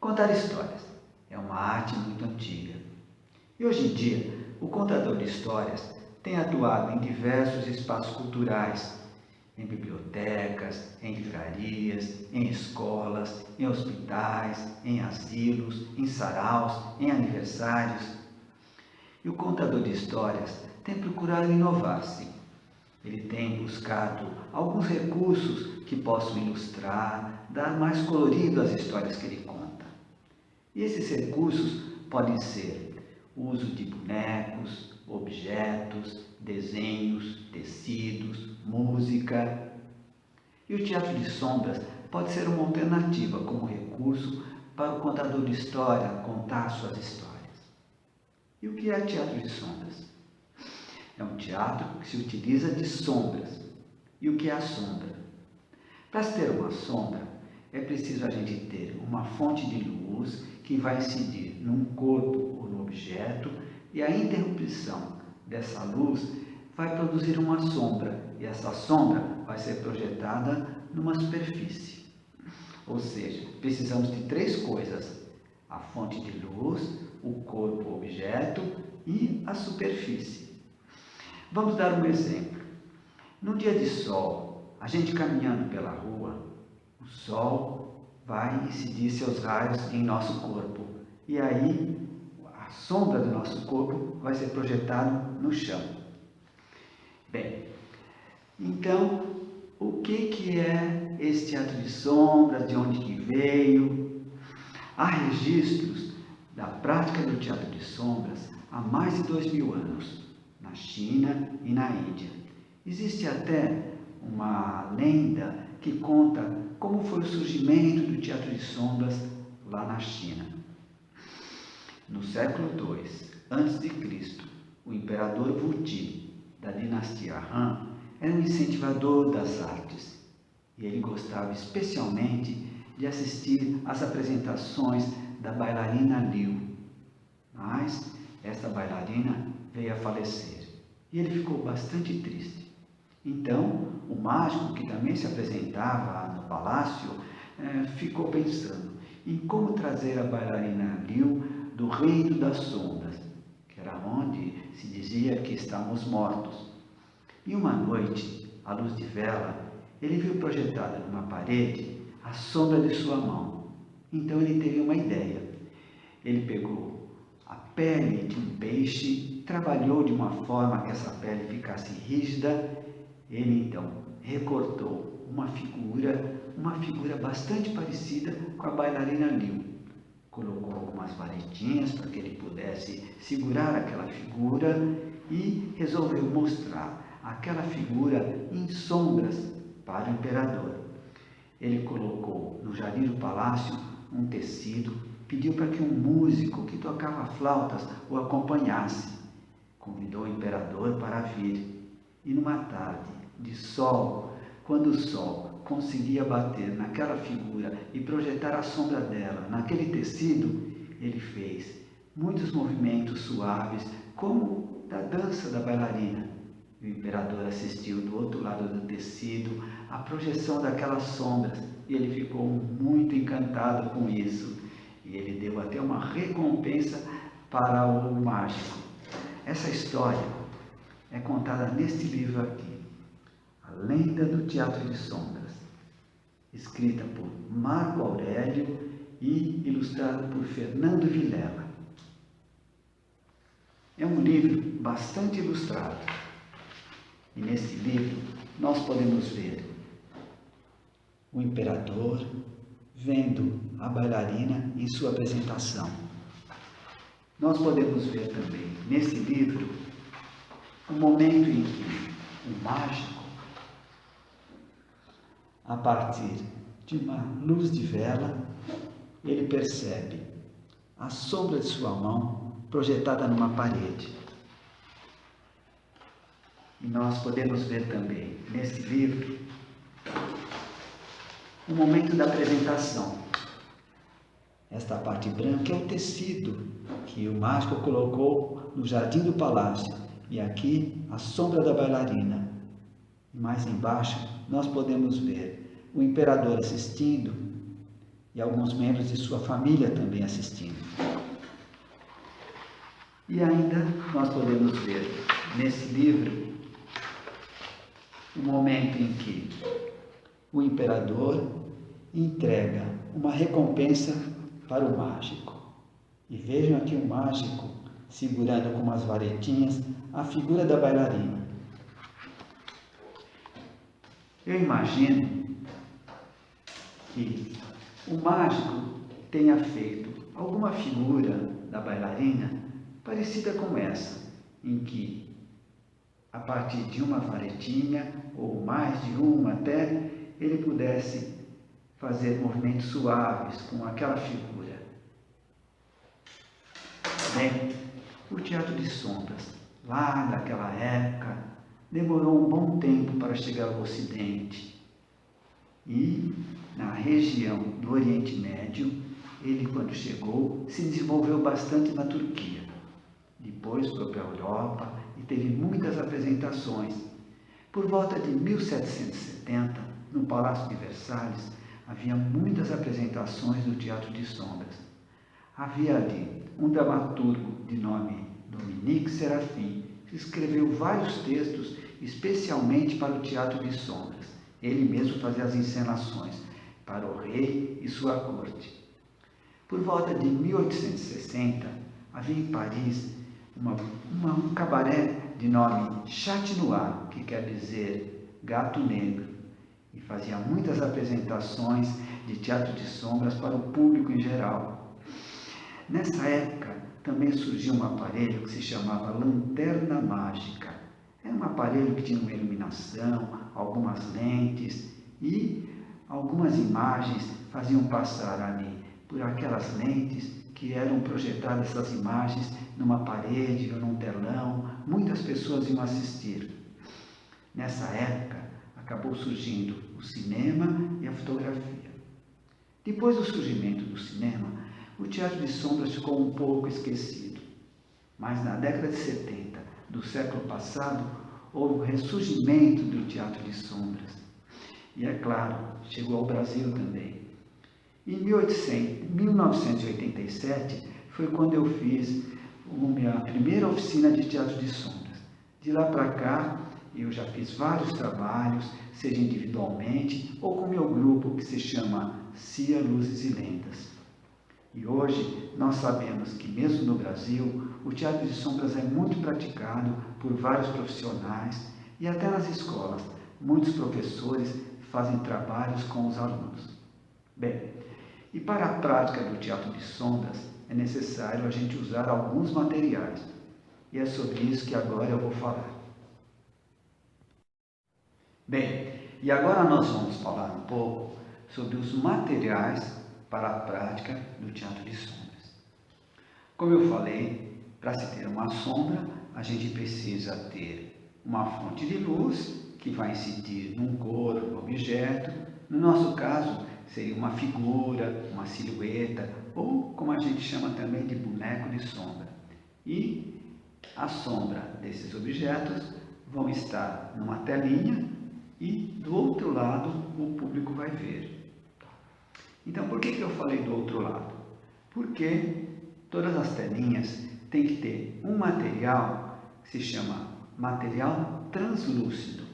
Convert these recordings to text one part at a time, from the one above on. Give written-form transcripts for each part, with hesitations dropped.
Contar histórias é uma arte muito antiga. E hoje em dia, o contador de histórias tem atuado em diversos espaços culturais, em bibliotecas, em livrarias, em escolas, em hospitais, em asilos, em saraus, em aniversários. E o contador de histórias tem procurado inovar-se. Ele tem buscado alguns recursos que possam ilustrar, dar mais colorido às histórias que ele conta. E esses recursos podem ser o uso de bonecos, objetos, desenhos, tecidos, música. E o teatro de sombras pode ser uma alternativa como recurso para o contador de história contar suas histórias. E o que é teatro de sombras? É um teatro que se utiliza de sombras. E o que é a sombra? Para se ter uma sombra, é preciso a gente ter uma fonte de luz que vai incidir num corpo ou no objeto, e a interrupção dessa luz vai produzir uma sombra, e essa sombra vai ser projetada numa superfície. Ou seja, precisamos de três coisas: a fonte de luz, o corpo ou objeto e a superfície. Vamos dar um exemplo. No dia de sol, a gente caminhando pela rua, o sol vai incidir seus raios em nosso corpo. E aí, a sombra do nosso corpo vai ser projetada no chão. Bem, então, o que é esse teatro de sombras? De onde que veio? Há registros da prática do teatro de sombras há mais de 2000 anos, na China e na Índia. Existe até uma lenda que conta como foi o surgimento do teatro de sombras lá na China. No século II a.C., o imperador Wuti, da dinastia Han, era um incentivador das artes e ele gostava especialmente de assistir às apresentações da bailarina Liu. Mas esta bailarina veio a falecer e ele ficou bastante triste. Então, o mágico, que também se apresentava no palácio, ficou pensando em como trazer a bailarina Liu do reino das sombras, que era onde se dizia que estávamos mortos. E uma noite, à luz de vela, ele viu projetada numa parede a sombra de sua mão. Então ele teve uma ideia. Ele pegou a pele de um peixe, trabalhou de uma forma que essa pele ficasse rígida. Ele então recortou uma figura bastante parecida com a bailarina Liu. Colocou algumas varetinhas para que ele pudesse segurar aquela figura e resolveu mostrar aquela figura em sombras para o imperador. Ele colocou no jardim do palácio um tecido, pediu para que um músico que tocava flautas o acompanhasse. Convidou o imperador para vir. E numa tarde de sol, quando o sol conseguia bater naquela figura e projetar a sombra dela naquele tecido, ele fez muitos movimentos suaves, como da dança da bailarina. O imperador assistiu do outro lado do tecido a projeção daquelas sombras e ele ficou muito encantado com isso. E ele deu até uma recompensa para o mágico. Essa história é contada neste livro aqui, A Lenda do Teatro de Sombras, escrita por Marco Aurélio e ilustrada por Fernando Vilela. É um livro bastante ilustrado. E nesse livro nós podemos ver o imperador vendo a bailarina em sua apresentação. Nós podemos ver também nesse livro o momento em que o mágico, a partir de uma luz de vela, ele percebe a sombra de sua mão projetada numa parede. E nós podemos ver também nesse livro o momento da apresentação. Esta parte branca é o tecido que o mágico colocou no jardim do palácio, e aqui a sombra da bailarina. E mais embaixo nós podemos ver o imperador assistindo e alguns membros de sua família também assistindo. E ainda nós podemos ver nesse livro o momento em que o imperador entrega uma recompensa para o mágico. E vejam aqui o mágico segurando com umas varetinhas a figura da bailarina. Eu imagino que o mágico tenha feito alguma figura da bailarina parecida com essa, em que, a partir de uma varetinha, ou mais de uma até, ele pudesse fazer movimentos suaves com aquela figura. Bem, o teatro de sombras, lá naquela época, demorou um bom tempo para chegar ao Ocidente. E, na região do Oriente Médio, ele, quando chegou, se desenvolveu bastante na Turquia. Depois foi para a Europa e teve muitas apresentações. Por volta de 1770, no Palácio de Versalhes, havia muitas apresentações do Teatro de Sombras. Havia ali um dramaturgo de nome Dominique Serafim, que escreveu vários textos especialmente para o Teatro de Sombras. Ele mesmo fazia as encenações para o rei e sua corte. Por volta de 1860, havia em Paris um cabaré de nome Chat Noir, que quer dizer gato negro, e fazia muitas apresentações de teatro de sombras para o público em geral. Nessa época, também surgiu um aparelho que se chamava lanterna mágica. Era um aparelho que tinha uma iluminação, algumas lentes e algumas imagens faziam passar ali por aquelas lentes que eram projetadas essas imagens numa parede ou num telão. Muitas pessoas iam assistir. Nessa época, acabou surgindo o cinema e a fotografia. Depois do surgimento do cinema, o teatro de sombras ficou um pouco esquecido. Mas na década de 70 do século passado, houve o ressurgimento do teatro de sombras. E é claro, chegou ao Brasil também. Em 1987 foi quando eu fiz a minha primeira oficina de teatro de sombras. De lá para cá, eu já fiz vários trabalhos, seja individualmente ou com meu grupo que se chama Cia, Luzes e Lendas. E hoje nós sabemos que mesmo no Brasil, o teatro de sombras é muito praticado por vários profissionais e até nas escolas. Muitos professores fazem trabalhos com os alunos. Bem, e para a prática do teatro de sombras é necessário a gente usar alguns materiais. E é sobre isso que agora eu vou falar. Bem, e agora nós vamos falar um pouco sobre os materiais para a prática do teatro de sombras. Como eu falei, para se ter uma sombra, a gente precisa ter uma fonte de luz que vai incidir num corpo, num objeto. No nosso caso, seria uma figura, uma silhueta, ou como a gente chama também de boneco de sombra. E a sombra desses objetos vão estar numa telinha e do outro lado o público vai ver. Então, por que eu falei do outro lado? Porque todas as telinhas têm que ter um material que se chama material translúcido.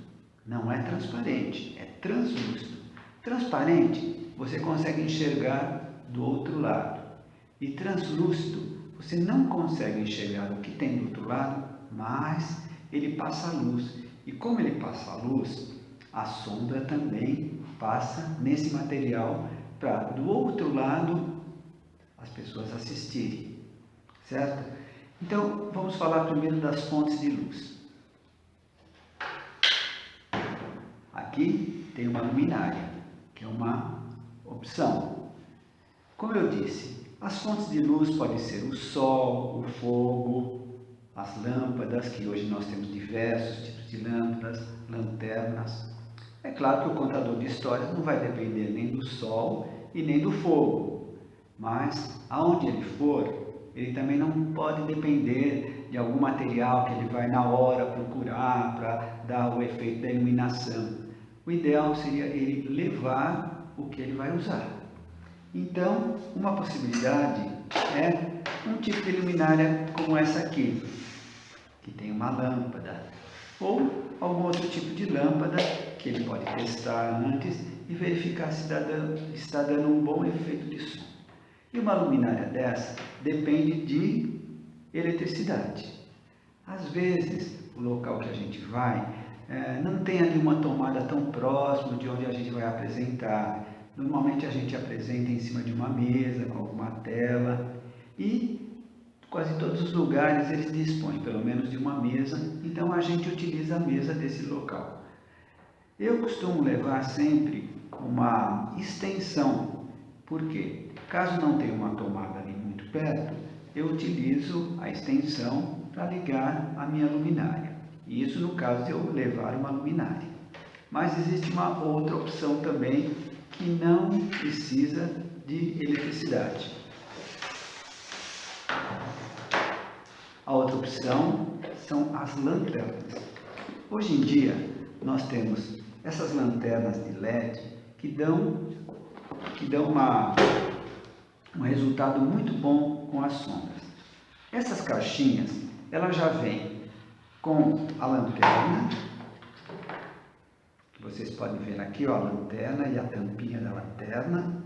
Não é transparente, é translúcido. Transparente, você consegue enxergar do outro lado. E translúcido, você não consegue enxergar o que tem do outro lado, mas ele passa a luz. E como ele passa a luz, a sombra também passa nesse material para, do outro lado, as pessoas assistirem. Certo? Então, vamos falar primeiro das fontes de luz. Aqui tem uma luminária, que é uma opção. Como eu disse, as fontes de luz podem ser o sol, o fogo, as lâmpadas, que hoje nós temos diversos tipos de lâmpadas, lanternas. É claro que o contador de histórias não vai depender nem do sol e nem do fogo, mas aonde ele for, ele também não pode depender de algum material que ele vai na hora procurar para dar o efeito da iluminação. O ideal seria ele levar o que ele vai usar. Então, uma possibilidade é um tipo de luminária como essa aqui, que tem uma lâmpada, ou algum outro tipo de lâmpada que ele pode testar antes e verificar se está dando um bom efeito de som. E uma luminária dessa depende de eletricidade. Às vezes, o local que a gente vai não tem ali uma tomada tão próximo de onde a gente vai apresentar. Normalmente a gente apresenta em cima de uma mesa, com alguma tela, e quase todos os lugares eles dispõem pelo menos de uma mesa, então a gente utiliza a mesa desse local. Eu costumo levar sempre uma extensão, porque caso não tenha uma tomada ali muito perto, eu utilizo a extensão para ligar a minha luminária. Isso no caso de eu levar uma luminária. Mas existe uma outra opção também que não precisa de eletricidade. A outra opção são as lanternas. Hoje em dia nós temos essas lanternas de LED que dão um resultado muito bom com as sombras. Essas caixinhas, elas já vêm com a lanterna, que vocês podem ver aqui, ó, a lanterna e a tampinha da lanterna.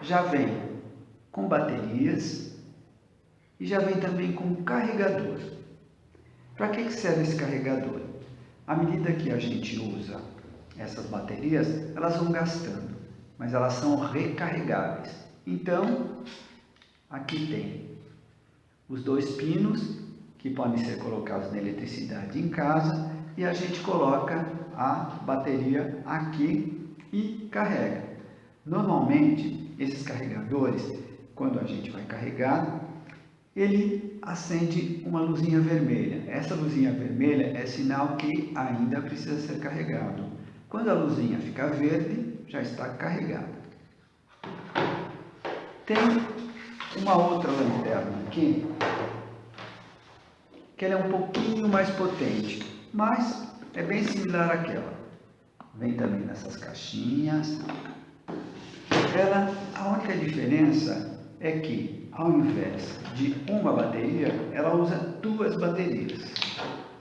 Já vem com baterias e já vem também com carregador. Para que serve esse carregador? À medida que a gente usa essas baterias, elas vão gastando, mas elas são recarregáveis. Então, aqui tem os 2 pinos que podem ser colocados na eletricidade em casa e a gente coloca a bateria aqui e carrega. Normalmente, esses carregadores, quando a gente vai carregar, ele acende uma luzinha vermelha. Essa luzinha vermelha é sinal que ainda precisa ser carregado. Quando a luzinha ficar verde, já está carregada. Tem uma outra lanterna aqui, que ela é um pouquinho mais potente, mas é bem similar àquela. Vem também nessas caixinhas. A única diferença é que, ao invés de uma bateria, ela usa 2 baterias.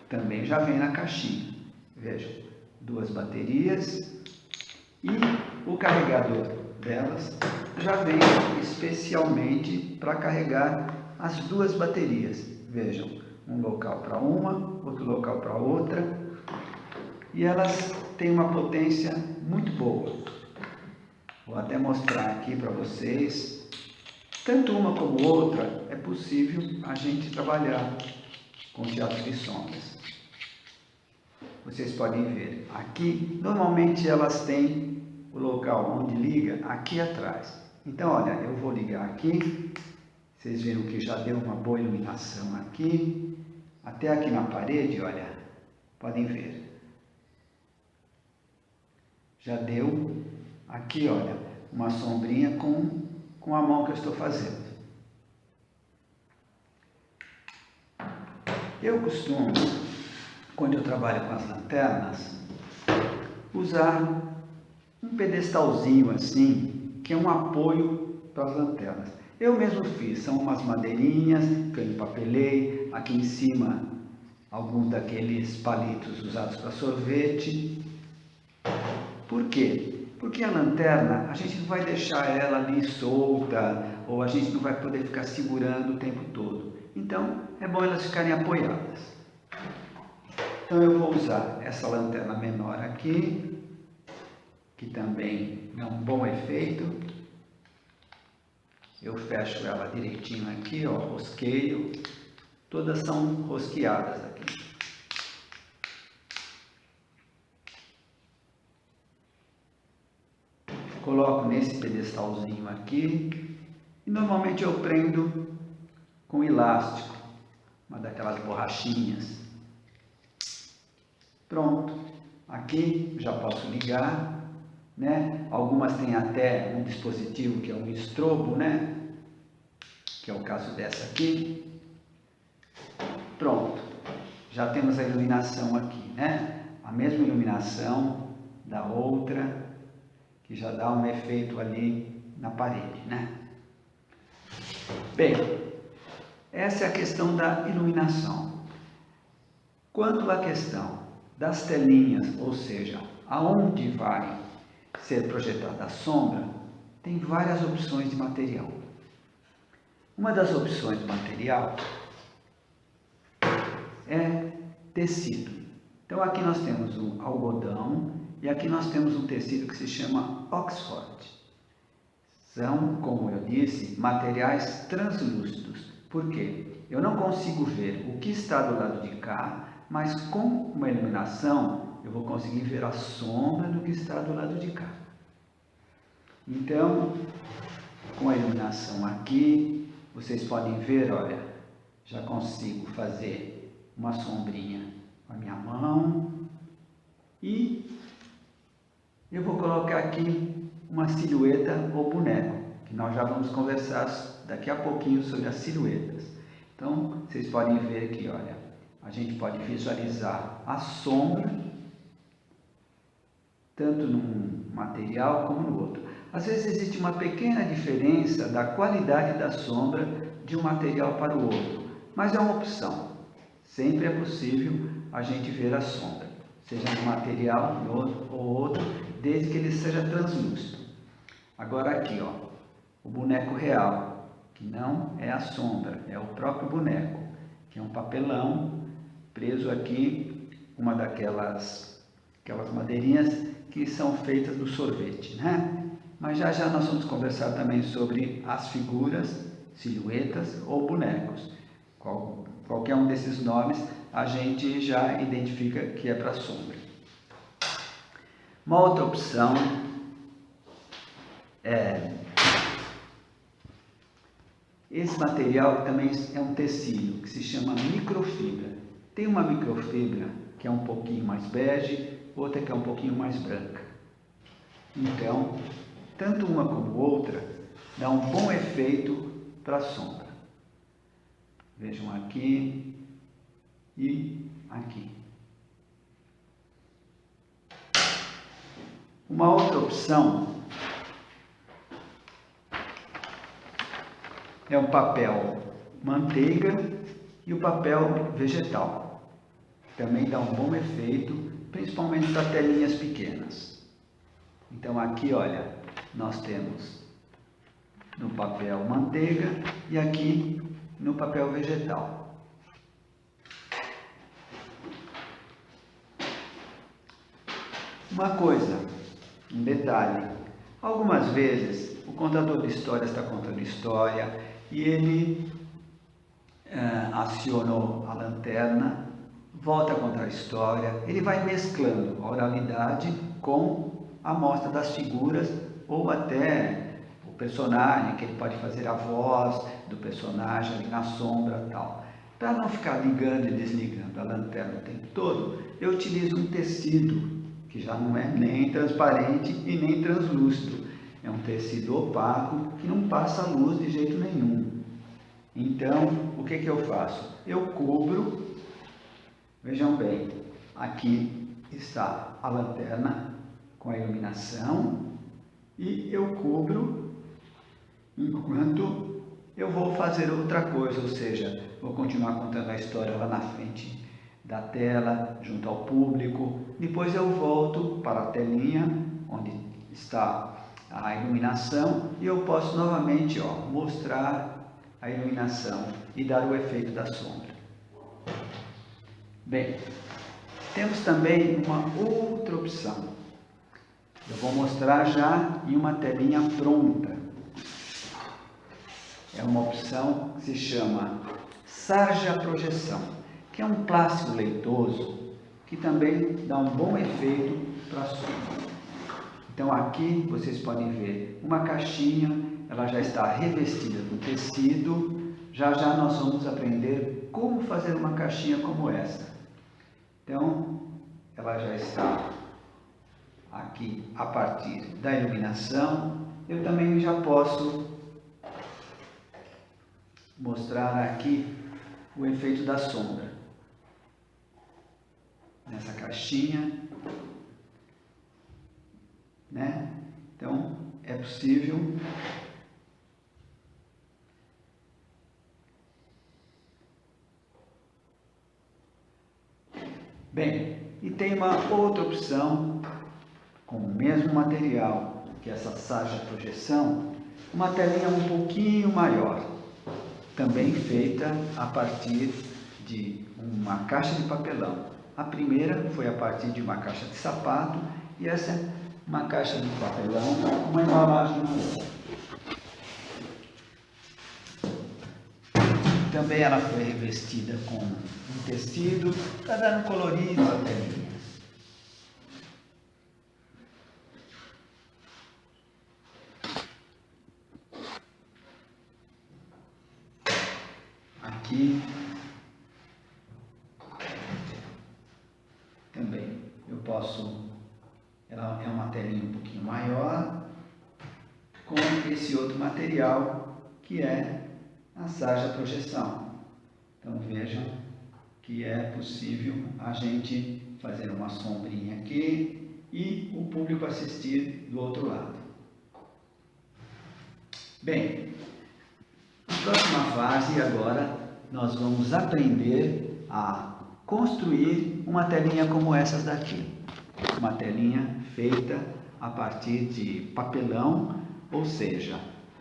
Também já vem na caixinha. Vejam, 2 baterias e o carregador delas já vem especialmente para carregar as 2 baterias. Vejam, um local para uma, outro local para outra, e elas têm uma potência muito boa. Vou até mostrar aqui para vocês. Tanto uma como outra é possível a gente trabalhar com teatro de sombras. Vocês podem ver aqui, normalmente elas têm o local onde liga aqui atrás. Então, olha, eu vou ligar aqui. Vocês viram que já deu uma boa iluminação aqui. Até aqui na parede, olha, podem ver. Já deu aqui, olha, uma sombrinha com a mão que eu estou fazendo. Eu costumo, quando eu trabalho com as lanternas, usar um pedestalzinho assim, que é um apoio para as lanternas. Eu mesmo fiz, são umas madeirinhas que eu empapelei, aqui em cima alguns daqueles palitos usados para sorvete. Por quê? Porque a lanterna, a gente não vai deixar ela ali solta, ou a gente não vai poder ficar segurando o tempo todo. Então, é bom elas ficarem apoiadas. Então, eu vou usar essa lanterna menor aqui, que também é um bom efeito. Eu fecho ela direitinho aqui, ó, rosqueio. Todas são rosqueadas aqui. Coloco nesse pedestalzinho aqui e normalmente eu prendo com elástico, uma daquelas borrachinhas. Pronto, aqui já posso ligar, né? Algumas têm até um dispositivo que é um estrobo, né? Que é o caso dessa aqui. Pronto, já temos a iluminação aqui, né? A mesma iluminação da outra. que já dá um efeito ali na parede, né? Bem, essa é a questão da iluminação. Quanto à questão das telinhas, ou seja, aonde vai ser projetada a sombra, tem várias opções de material. Uma das opções de material é tecido. Então aqui nós temos um algodão e aqui nós temos um tecido que se chama Oxford. São, como eu disse, materiais translúcidos. Por quê? Eu não consigo ver o que está do lado de cá, mas com uma iluminação eu vou conseguir ver a sombra do que está do lado de cá. Então, com a iluminação aqui, vocês podem ver, olha, já consigo fazer uma sombrinha com a minha mão e eu vou colocar aqui uma silhueta ou boneco, que nós já vamos conversar daqui a pouquinho sobre as silhuetas. Então, vocês podem ver aqui, olha, a gente pode visualizar a sombra, tanto num material como no outro. Às vezes existe uma pequena diferença da qualidade da sombra de um material para o outro, mas é uma opção. Sempre é possível a gente ver a sombra, seja no material ou outro, desde que ele seja translúcido. Agora aqui, ó, o boneco real, que não é a sombra, é o próprio boneco, que é um papelão preso aqui, uma daquelas madeirinhas que são feitas do sorvete, né? Mas já já nós vamos conversar também sobre as figuras, silhuetas ou bonecos. Qualquer um desses nomes a gente já identifica que é para sombra. Uma outra opção é esse material também é um tecido que se chama microfibra. Tem uma microfibra que é um pouquinho mais bege, outra que é um pouquinho mais branca. Então, tanto uma como outra dá um bom efeito para a sombra. Vejam aqui e aqui. Uma outra opção é o papel manteiga e o papel vegetal. Também dá um bom efeito, principalmente para telinhas pequenas. Então aqui, olha, nós temos no papel manteiga e aqui no papel vegetal. Uma coisa, um detalhe, algumas vezes o contador de história está contando história e ele acionou a lanterna, volta a contar a história, ele vai mesclando a oralidade com a mostra das figuras ou até o personagem, que ele pode fazer a voz do personagem ali na sombra e tal. Para não ficar ligando e desligando a lanterna o tempo todo, eu utilizo um tecido que já não é nem transparente e nem translúcido. É um tecido opaco que não passa luz de jeito nenhum. Então, o que eu faço? Eu cubro, vejam bem, aqui está a lanterna com a iluminação e eu cubro enquanto eu vou fazer outra coisa, ou seja, vou continuar contando a história lá na frente da tela, junto ao público. Depois eu volto para a telinha onde está a iluminação e eu posso novamente mostrar a iluminação e dar o efeito da sombra. Bem, temos também uma outra opção. Eu vou mostrar já em uma telinha pronta. É uma opção que se chama sarja projeção, que é um plástico leitoso que também dá um bom efeito para a sombra. Então aqui vocês podem ver uma caixinha, ela já está revestida do tecido. Já já nós vamos aprender como fazer uma caixinha como essa. Então, ela já está aqui a partir da iluminação. Eu também já posso mostrar aqui o efeito da sombra. Nessa caixinha, né? Então, é possível. Bem, e tem uma outra opção com o mesmo material que essa sarja projeção, uma telinha um pouquinho maior, também feita a partir de uma caixa de papelão. A primeira foi a partir de uma caixa de sapato e essa é uma caixa de papelão, uma embalagem maior. Também ela foi revestida com um tecido para dar um colorido à telinha. Aqui também eu posso, ela é uma telinha um pouquinho maior, com esse outro material que é a sarja projeção. Então vejam que é possível a gente fazer uma sombrinha aqui e o público assistir do outro lado. Bem, na próxima fase agora nós vamos aprender a construir uma telinha como essas daqui. Uma telinha feita a partir de papelão, ou seja,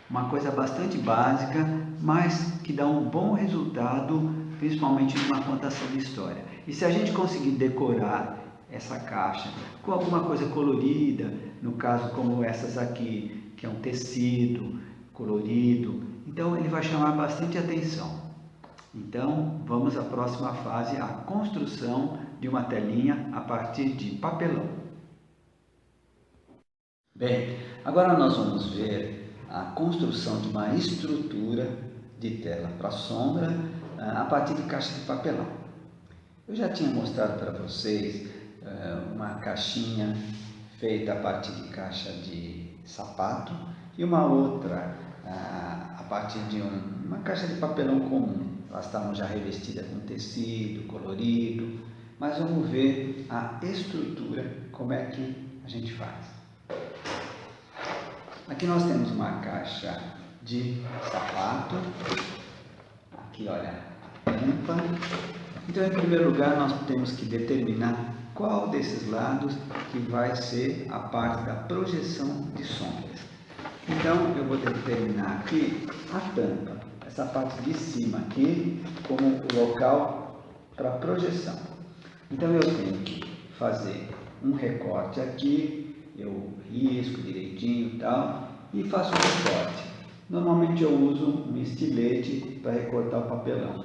uma coisa bastante básica, mas que dá um bom resultado, principalmente numa contação de história. E se a gente conseguir decorar essa caixa com alguma coisa colorida, no caso como essas aqui, que é um tecido colorido, então ele vai chamar bastante atenção. Então, vamos à próxima fase, a construção de uma telinha a partir de papelão. Bem, agora nós vamos ver a construção de uma estrutura de tela para sombra a partir de caixa de papelão. Eu já tinha mostrado para vocês uma caixinha feita a partir de caixa de sapato e uma outra a partir de uma caixa de papelão comum. Elas estavam já revestidas com tecido, colorido, mas vamos ver a estrutura, como é que a gente faz. Aqui nós temos uma caixa de sapato, aqui olha a tampa. Então em primeiro lugar nós temos que determinar qual desses lados que vai ser a parte da projeção de sombras. Então eu vou determinar aqui a tampa, essa parte de cima aqui, como o local para projeção. Então eu tenho que fazer um recorte aqui, eu risco direitinho e tal, e faço um recorte. Normalmente eu uso um estilete para recortar o papelão.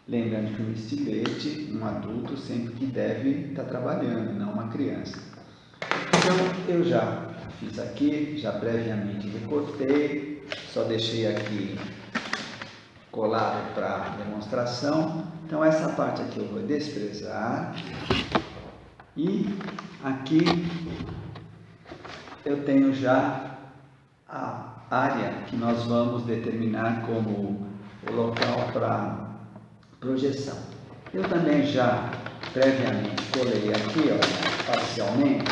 Lembrando que um estilete, um adulto sempre que deve estar trabalhando, não uma criança. Então eu já fiz aqui, já previamente recortei, só deixei aqui colado para demonstração. Então essa parte aqui eu vou desprezar e aqui eu tenho já a área que nós vamos determinar como o local para projeção. Eu também já previamente colei aqui, ó, parcialmente,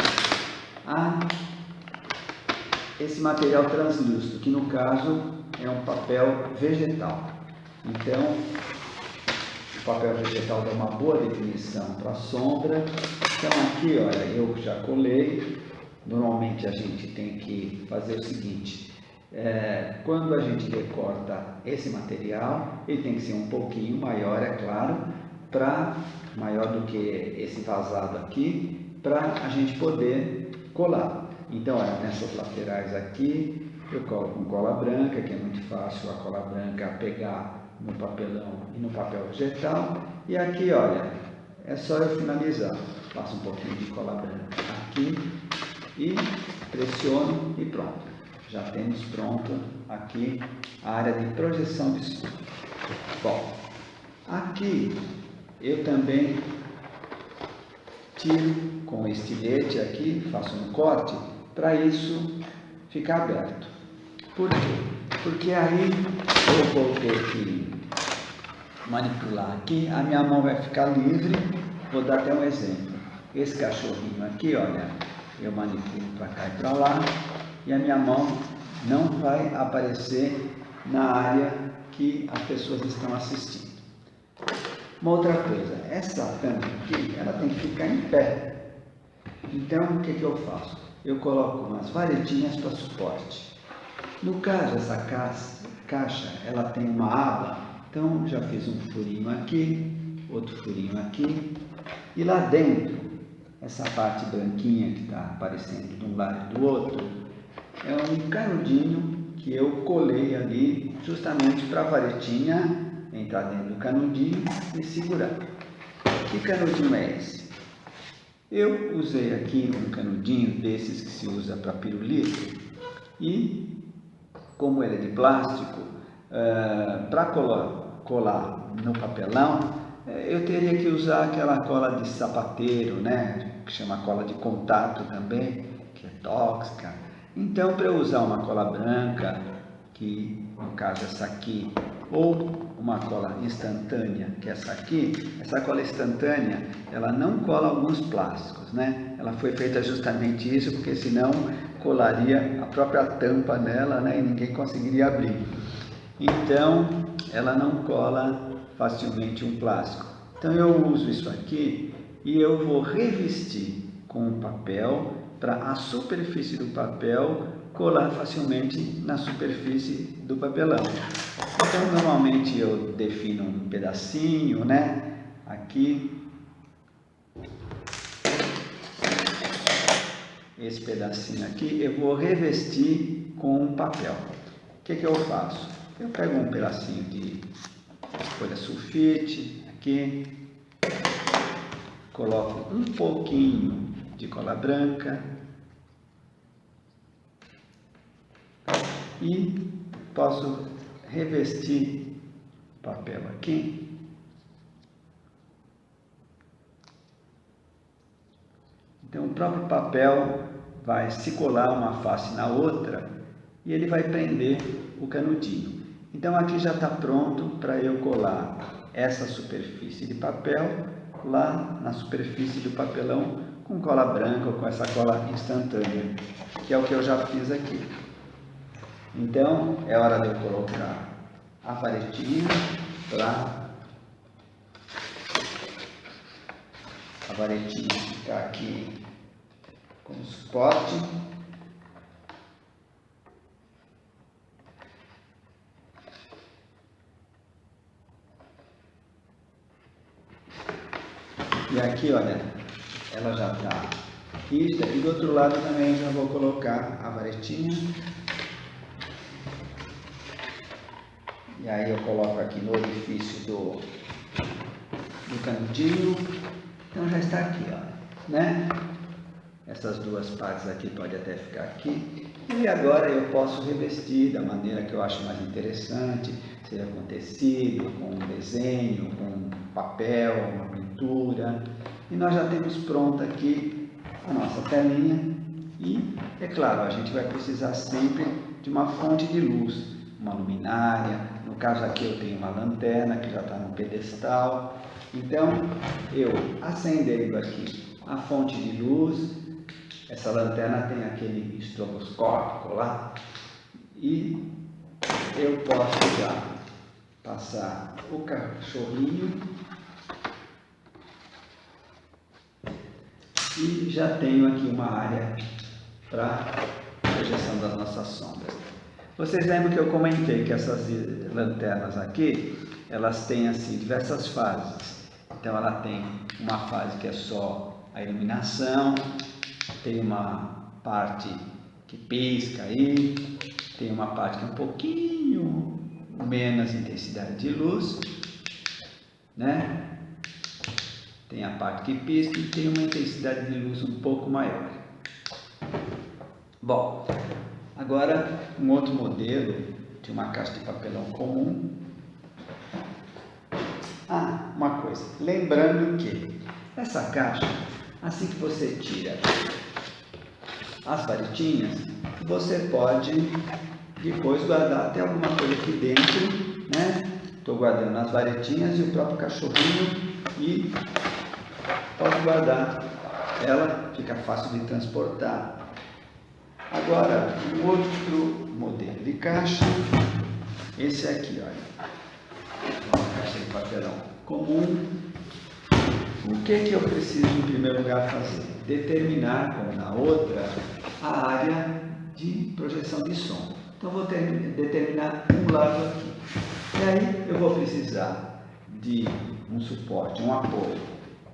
esse material translúcido, que no caso é um papel vegetal. Então, o papel vegetal dá uma boa definição para a sombra. Então aqui, olha, eu já colei. Normalmente a gente tem que fazer o seguinte, quando a gente recorta esse material, ele tem que ser um pouquinho maior, é claro, maior do que esse vazado aqui, para a gente poder colar. Então, olha, nessas laterais aqui, eu colo com cola branca, que é muito fácil a cola branca pegar no papelão e no papel vegetal. E aqui, olha, é só eu finalizar. Passo um pouquinho de cola branca aqui e pressiono e pronto. Já temos pronto aqui a área de projeção de sombra. Bom, aqui eu também tiro com o estilete aqui, faço um corte para isso ficar aberto. Por quê? Porque aí eu vou ter que manipular aqui, a minha mão vai ficar livre. Vou dar até um exemplo. Esse cachorrinho aqui, olha, eu manipulo para cá e para lá, e a minha mão não vai aparecer na área que as pessoas estão assistindo. Uma outra coisa, essa tampa aqui, ela tem que ficar em pé. Então, o que eu faço? Eu coloco umas varetinhas para suporte. No caso, essa caixa, ela tem uma aba, então já fiz um furinho aqui, outro furinho aqui, e lá dentro, essa parte branquinha que está aparecendo de um lado e do outro, é um canudinho que eu colei ali, justamente para a varetinha entrar dentro do canudinho e segurar. Que canudinho é esse? Eu usei aqui um canudinho desses que se usa para pirulito e, como ele é de plástico, para colar no papelão, eu teria que usar aquela cola de sapateiro, né? Que chama cola de contato também, que é tóxica. Então, para eu usar uma cola branca, que no caso essa aqui, ou uma cola instantânea, que é essa aqui, essa cola instantânea, ela não cola alguns plásticos, né? Ela foi feita justamente isso, porque senão colaria a própria tampa nela, né? E ninguém conseguiria abrir. Então, ela não cola facilmente um plástico. Então, eu uso isso aqui e eu vou revestir com um papel para a superfície do papel colar facilmente na superfície do papelão. Então, normalmente eu defino um pedacinho, né? Aqui. Esse pedacinho aqui eu vou revestir com um papel. O que eu faço? Eu pego um pedacinho de folha sulfite aqui, coloco um pouquinho de cola branca e posso revestir o papel aqui. Então, o próprio papel vai se colar uma face na outra e ele vai prender o canudinho. Então, aqui já está pronto para eu colar essa superfície de papel lá na superfície do papelão com cola branca ou com essa cola instantânea, que é o que eu já fiz aqui. Então, é hora de eu colocar a varetinha lá. A varetinha ficar aqui como suporte. E aqui, olha, ela já está rígida. E do outro lado também já vou colocar a varetinha. E aí eu coloco aqui no orifício do canudinho. Então já está aqui, ó, né? Essas duas partes aqui podem até ficar aqui. E agora eu posso revestir da maneira que eu acho mais interessante, seja com tecido, com um desenho, com papel, uma pintura. E nós já temos pronta aqui a nossa telinha. E, é claro, a gente vai precisar sempre de uma fonte de luz, uma luminária. No caso aqui eu tenho uma lanterna que já está no pedestal. Então, eu acendendo aqui a fonte de luz, essa lanterna tem aquele estroboscópio lá, e eu posso já passar o cachorrinho e já tenho aqui uma área para projeção das nossas sombras. Vocês lembram que eu comentei que essas lanternas aqui, elas têm assim diversas fases. Então ela tem uma fase que é só a iluminação, tem uma parte que pisca aí, tem uma parte que é um pouquinho menos intensidade de luz, né? Tem a parte que pisca e tem uma intensidade de luz um pouco maior. Bom, agora um outro modelo de uma caixa de papelão comum. Ah, uma coisa, lembrando que essa caixa, assim que você tira as varetinhas, você pode depois guardar até alguma coisa aqui dentro, né? Estou guardando as varetinhas e o próprio cachorrinho e posso guardar ela, fica fácil de transportar. Agora, um outro modelo de caixa, esse aqui, olha, uma caixa de papelão comum. O que eu preciso, em primeiro lugar, fazer? Determinar, como na outra, a área de projeção de som. Então, vou determinar um lado aqui. E aí, eu vou precisar de um suporte, um apoio.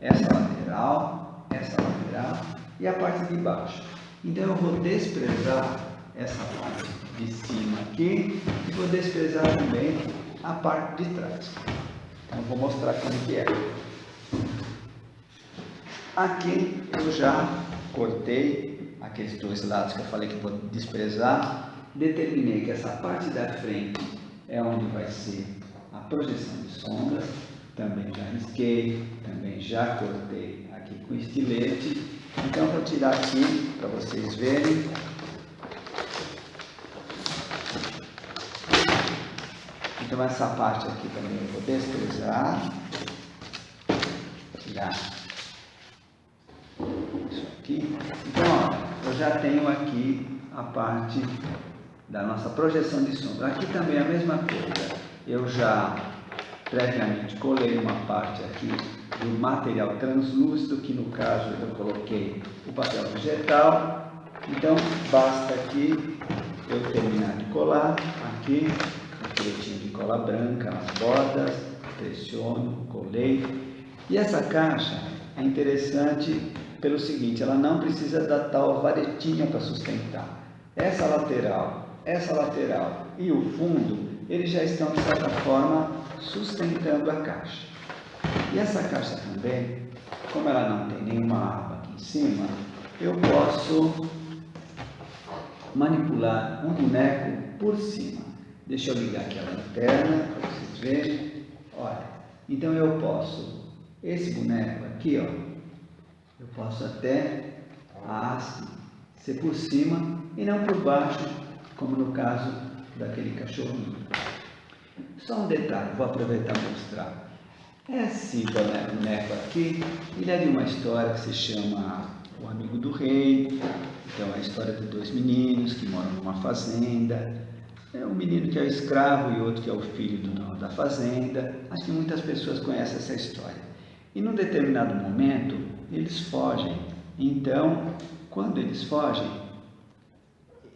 Essa lateral e a parte de baixo. Então, eu vou desprezar essa parte de cima aqui e vou desprezar também a parte de trás. Então, eu vou mostrar como que é. Aqui eu já cortei aqueles dois lados que eu falei que eu vou desprezar. Determinei que essa parte da frente é onde vai ser a projeção de sombras. Também já risquei, também já cortei aqui com estilete. Então eu vou tirar aqui para vocês verem. Então essa parte aqui também eu vou desprezar. Tirar isso aqui. Então, ó, eu já tenho aqui a parte da nossa projeção de sombra. Aqui também é a mesma coisa. Eu já previamente colei uma parte aqui do material translúcido, que no caso eu coloquei o papel vegetal. Então, basta aqui eu terminar de colar aqui, um filetinho de cola branca nas bordas, pressiono, colei. E essa caixa é interessante pelo seguinte, ela não precisa da tal varetinha para sustentar. Essa lateral e o fundo, eles já estão, de certa forma, sustentando a caixa. E essa caixa também, como ela não tem nenhuma aba aqui em cima, eu posso manipular um boneco por cima. Deixa eu ligar aqui a lanterna para vocês verem. Olha, então eu posso, esse boneco aqui, ó, eu posso até a haste ser por cima e não por baixo, como no caso daquele cachorrinho. Só um detalhe, vou aproveitar para mostrar. Esse boneco aqui, ele é de uma história que se chama O Amigo do Rei. Então, é a história de dois meninos que moram numa fazenda. É um menino que é o escravo e outro que é o filho do dono da fazenda. Acho que muitas pessoas conhecem essa história. E num determinado momento, eles fogem. Então, quando eles fogem,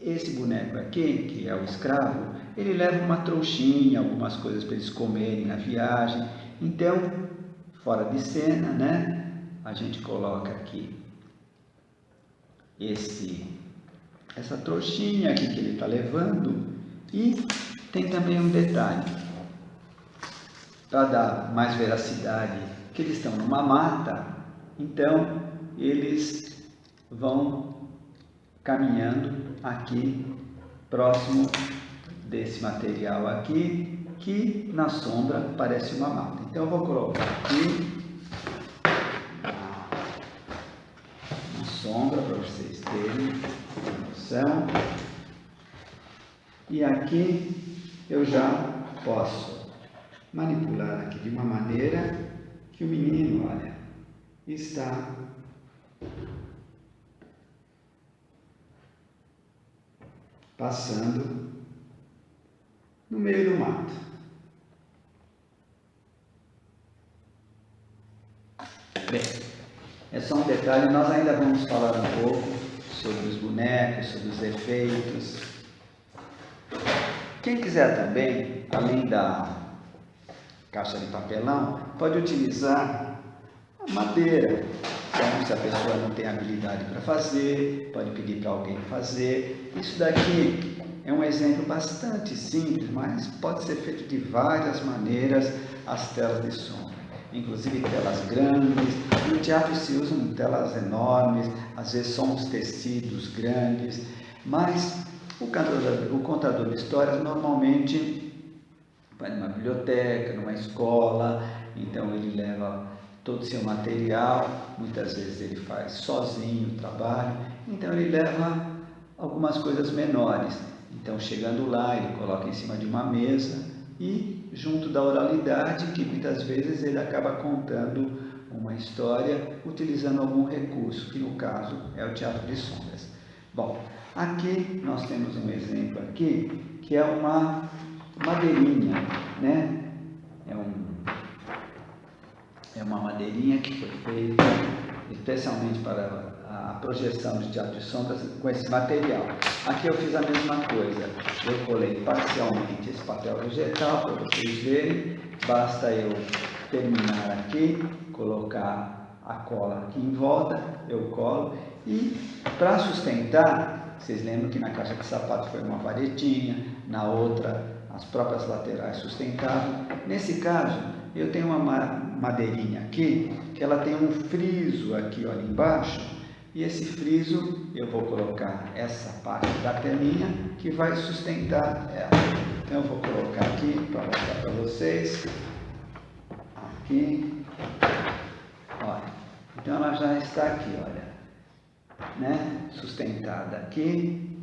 esse boneco aqui, que é o escravo, ele leva uma trouxinha, algumas coisas para eles comerem na viagem. Então, fora de cena, né? A gente coloca aqui essa trouxinha aqui que ele está levando. E tem também um detalhe, para dar mais veracidade, que eles estão numa mata, então eles vão caminhando aqui, próximo desse material aqui, que na sombra parece uma mata. Então eu vou colocar aqui na sombra para vocês terem noção. E aqui eu já posso manipular aqui de uma maneira que o menino, olha, está passando no meio do mato. Bem, é só um detalhe, nós ainda vamos falar um pouco sobre os bonecos, sobre os efeitos. Quem quiser também, além da caixa de papelão, pode utilizar a madeira. Então, se a pessoa não tem habilidade para fazer, pode pedir para alguém fazer. Isso daqui é um exemplo bastante simples, mas pode ser feito de várias maneiras as telas de sombra. Inclusive telas grandes, no teatro se usam telas enormes, às vezes são uns tecidos grandes, mas o contador de histórias normalmente vai numa biblioteca, numa escola, então ele leva todo o seu material, muitas vezes ele faz sozinho o trabalho, então ele leva algumas coisas menores. Então, chegando lá, ele coloca em cima de uma mesa e, junto da oralidade, que muitas vezes ele acaba contando uma história utilizando algum recurso, que no caso é o teatro de sombras. Bom, aqui nós temos um exemplo aqui, que é uma madeirinha, né? É uma madeirinha que foi feita especialmente para a projeção de teatro de sombras com esse material. Aqui eu fiz a mesma coisa, eu colei parcialmente esse papel vegetal para vocês verem, basta eu terminar aqui, colocar a cola aqui em volta, eu colo e para sustentar, vocês lembram que na caixa de sapato foi uma varetinha, na outra as próprias laterais sustentavam. Nesse caso, eu tenho uma madeirinha aqui, que ela tem um friso aqui, olha, embaixo, e esse friso eu vou colocar essa parte da telinha que vai sustentar ela. Então eu vou colocar aqui para mostrar para vocês. Aqui, olha, então ela já está aqui, olha, né, sustentada aqui,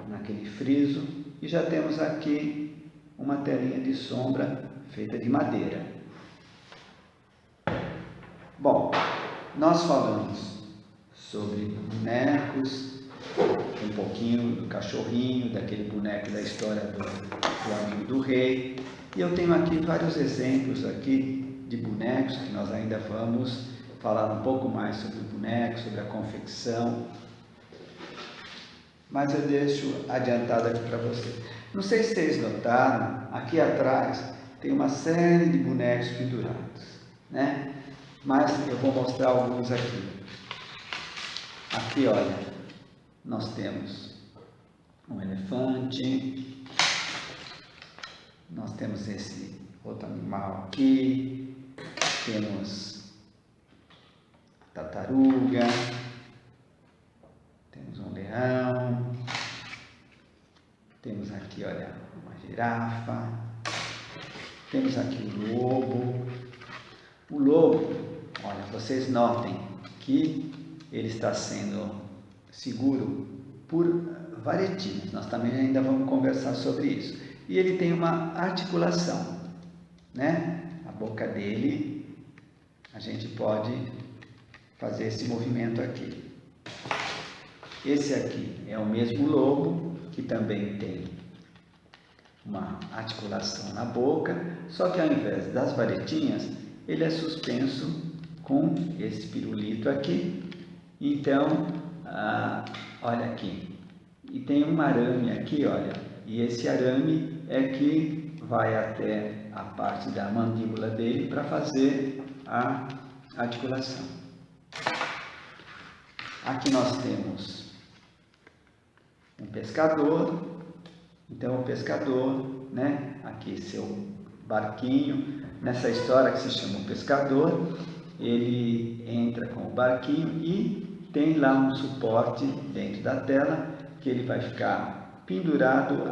naquele friso, e já temos aqui uma telinha de sombra feita de madeira. Bom, nós falamos sobre bonecos, um pouquinho do cachorrinho, daquele boneco da história do amigo do rei, e eu tenho aqui vários exemplos aqui de bonecos que nós ainda vamos falar um pouco mais sobre bonecos, sobre a confecção, mas eu deixo adiantado aqui para vocês. Não sei se vocês notaram, aqui atrás tem uma série de bonecos pendurados, né? Mas eu vou mostrar alguns aqui. Aqui, olha, nós temos um elefante, nós temos esse outro animal aqui, temos a tartaruga, temos um leão, temos aqui, olha, uma girafa, temos aqui o lobo. O lobo, olha, vocês notem que ele está sendo seguro por varetinhas. Nós também ainda vamos conversar sobre isso. E ele tem uma articulação, né? A boca dele, a gente pode fazer esse movimento aqui. Esse aqui é o mesmo lobo, que também tem uma articulação na boca, só que ao invés das varetinhas, ele é suspenso com esse pirulito aqui. Então, olha aqui, e tem um arame aqui, olha, e esse arame é que vai até a parte da mandíbula dele para fazer a articulação. Aqui nós temos um pescador, então o pescador, né, aqui seu barquinho, nessa história que se chama o pescador, ele entra com o barquinho e tem lá um suporte dentro da tela que ele vai ficar pendurado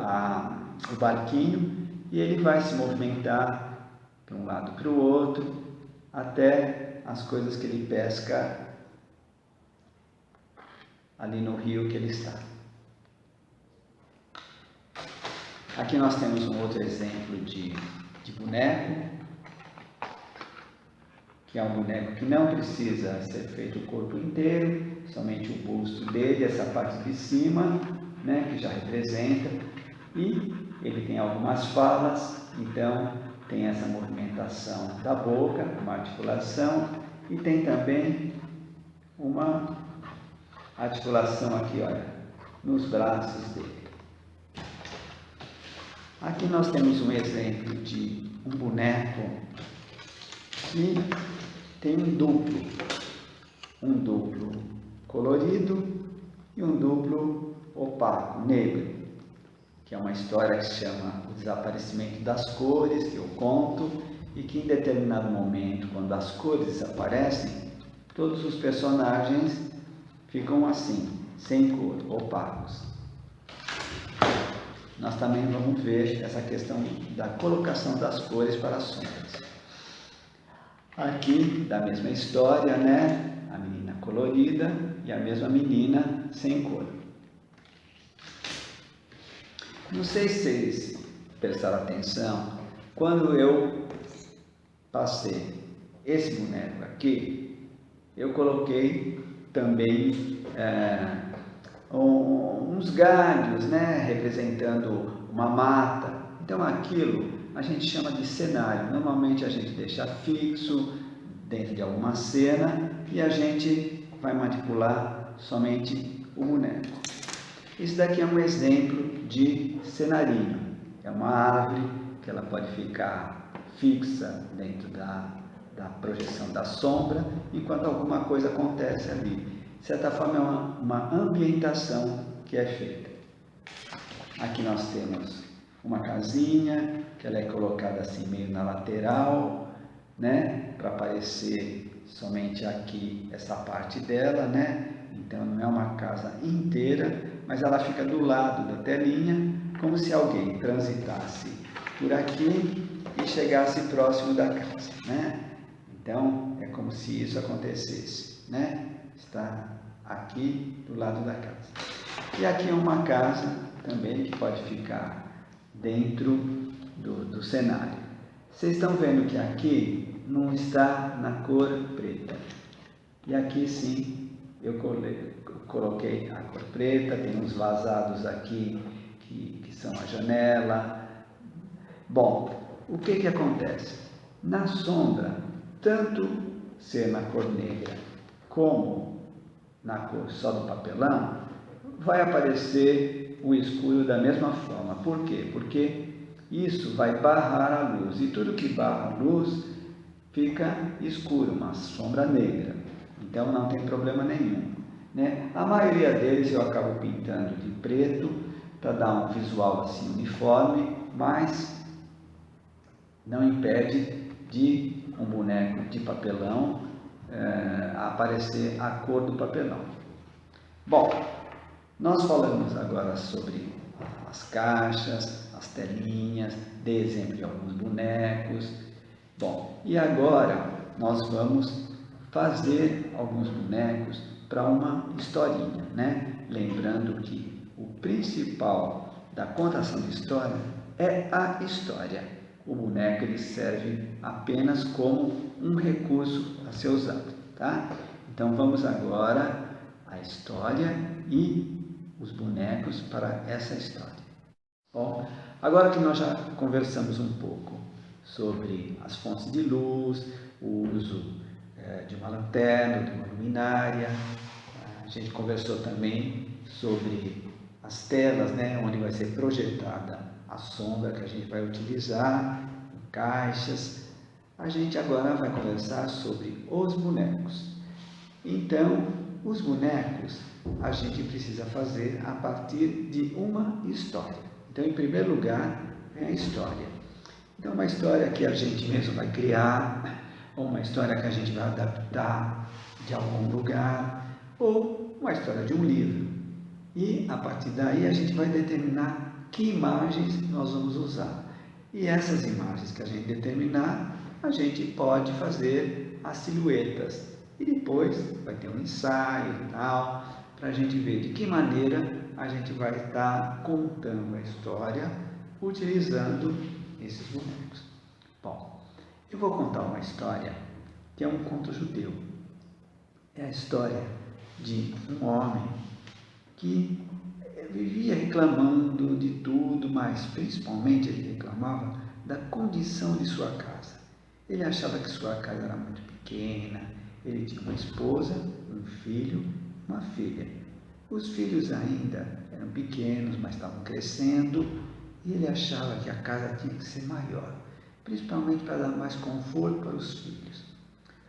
o barquinho e ele vai se movimentar para um lado para o outro até as coisas que ele pesca ali no rio que ele está. Aqui nós temos um outro exemplo de boneco, que é um boneco que não precisa ser feito o corpo inteiro, somente o busto dele, essa parte de cima, né, que já representa, e ele tem algumas falas, então tem essa movimentação da boca, uma articulação, e tem também uma articulação aqui, olha, nos braços dele. Aqui nós temos um exemplo de um boneco que tem um duplo colorido e um duplo opaco, negro, que é uma história que se chama O Desaparecimento das Cores, que eu conto, e que em determinado momento, quando as cores desaparecem, todos os personagens ficam assim, sem cor, opacos. Nós também vamos ver essa questão da colocação das cores para as sombras. Aqui, da mesma história, né? A menina colorida e a mesma menina sem cor. Não sei se vocês prestaram atenção, quando eu passei esse boneco aqui, eu coloquei também uns galhos, né, representando uma mata. Então aquilo a gente chama de cenário. Normalmente a gente deixa fixo dentro de alguma cena e a gente vai manipular somente o boneco. Isso daqui é um exemplo de cenarinho. É uma árvore que ela pode ficar fixa dentro da projeção da sombra, enquanto alguma coisa acontece ali. De certa forma, é uma ambientação que é feita. Aqui nós temos uma casinha, que ela é colocada assim meio na lateral, né? Para aparecer somente aqui essa parte dela, né? Então não é uma casa inteira, mas ela fica do lado da telinha, como se alguém transitasse por aqui e chegasse próximo da casa, né? Então é como se isso acontecesse, né? Está aqui do lado da casa. E aqui é uma casa também que pode ficar dentro do cenário. Vocês estão vendo que aqui não está na cor preta. E aqui sim eu coloquei a cor preta, tem uns vazados aqui que são a janela. Bom, o que acontece? Na sombra, tanto ser na cor negra como na cor só do papelão, vai aparecer o escuro da mesma forma. Por quê? Porque isso vai barrar a luz, e tudo que barra a luz fica escuro, uma sombra negra. Então não tem problema nenhum, né? A maioria deles eu acabo pintando de preto para dar um visual assim uniforme, mas não impede de um boneco de papelão aparecer a cor do papelão. Bom, nós falamos agora sobre as caixas, as telinhas, dei exemplo de alguns bonecos. Bom, e agora nós vamos fazer alguns bonecos para uma historinha, né? Lembrando que o principal da contação de história é a história. O boneco ele serve apenas como um recurso a ser usado, tá? Então vamos agora à história e os bonecos para essa história. Bom, agora que nós já conversamos um pouco sobre as fontes de luz, o uso de uma lanterna, de uma luminária, a gente conversou também sobre as telas, né, onde vai ser projetada a sombra que a gente vai utilizar, em caixas. A gente agora vai conversar sobre os bonecos. Então, os bonecos a gente precisa fazer a partir de uma história. Então, em primeiro lugar, é a história. Então, uma história que a gente mesmo vai criar, ou uma história que a gente vai adaptar de algum lugar, ou uma história de um livro. E, a partir daí, a gente vai determinar que imagens nós vamos usar. E essas imagens que a gente determinar, a gente pode fazer as silhuetas. E depois vai ter um ensaio e tal, para a gente ver de que maneira a gente vai estar contando a história utilizando esses bonecos. Bom, eu vou contar uma história que é um conto judeu. É a história de um homem que vivia reclamando de tudo, mas principalmente ele reclamava da condição de sua casa. Ele achava que sua casa era muito pequena, ele tinha uma esposa, um filho, uma filha. Os filhos ainda eram pequenos, mas estavam crescendo, e ele achava que a casa tinha que ser maior, principalmente para dar mais conforto para os filhos.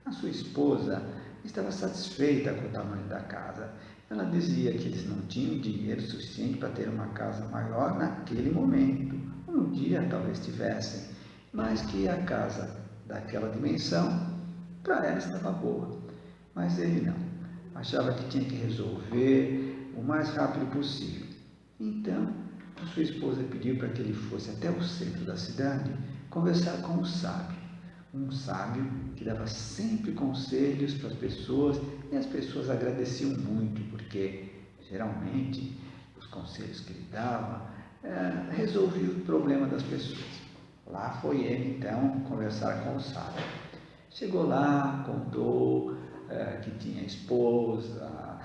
A sua esposa estava satisfeita com o tamanho da casa. Ela dizia que eles não tinham dinheiro suficiente para ter uma casa maior naquele momento. Um dia talvez tivessem, mas que a casa daquela dimensão para ela estava boa. Mas ele não. Achava que tinha que resolver o mais rápido possível. Então, a sua esposa pediu para que ele fosse até o centro da cidade conversar com um sábio que dava sempre conselhos para as pessoas, e as pessoas agradeciam muito, porque geralmente os conselhos que ele dava resolviam o problema das pessoas. Lá foi ele então conversar com o sábio. Chegou lá, contou que tinha esposa,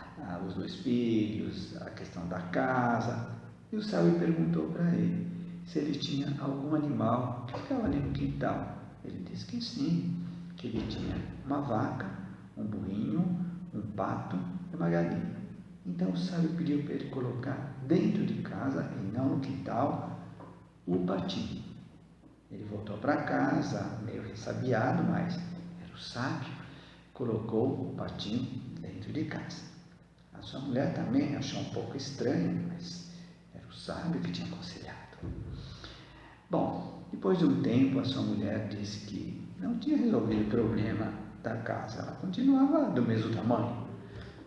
os 2 filhos, a questão da casa. E o sábio perguntou para ele se ele tinha algum animal que ficava ali no quintal. Ele disse que sim, que ele tinha uma vaca, um burrinho, um pato e uma galinha. Então o sábio pediu para ele colocar dentro de casa, e não no quintal, o patinho. Ele voltou para casa, meio ressabiado, mas era o sábio, colocou o patinho dentro de casa. A sua mulher também achou um pouco estranho, mas era o sábio que tinha aconselhado. Bom, depois de um tempo, a sua mulher disse que não tinha resolvido o problema da casa, ela continuava do mesmo tamanho.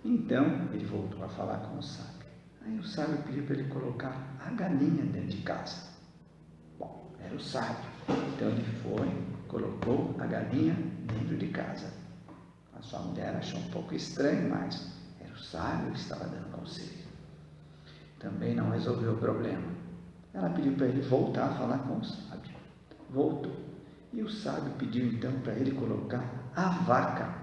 Então, ele voltou a falar com o sábio. Aí o sábio pediu para ele colocar a galinha dentro de casa. Bom, era o sábio. Então ele foi, colocou a galinha dentro de casa. A sua mulher achou um pouco estranho, mas era o sábio que estava dando conselho. Também não resolveu o problema. Ela pediu para ele voltar a falar com o sábio. Voltou. E o sábio pediu então para ele colocar a vaca.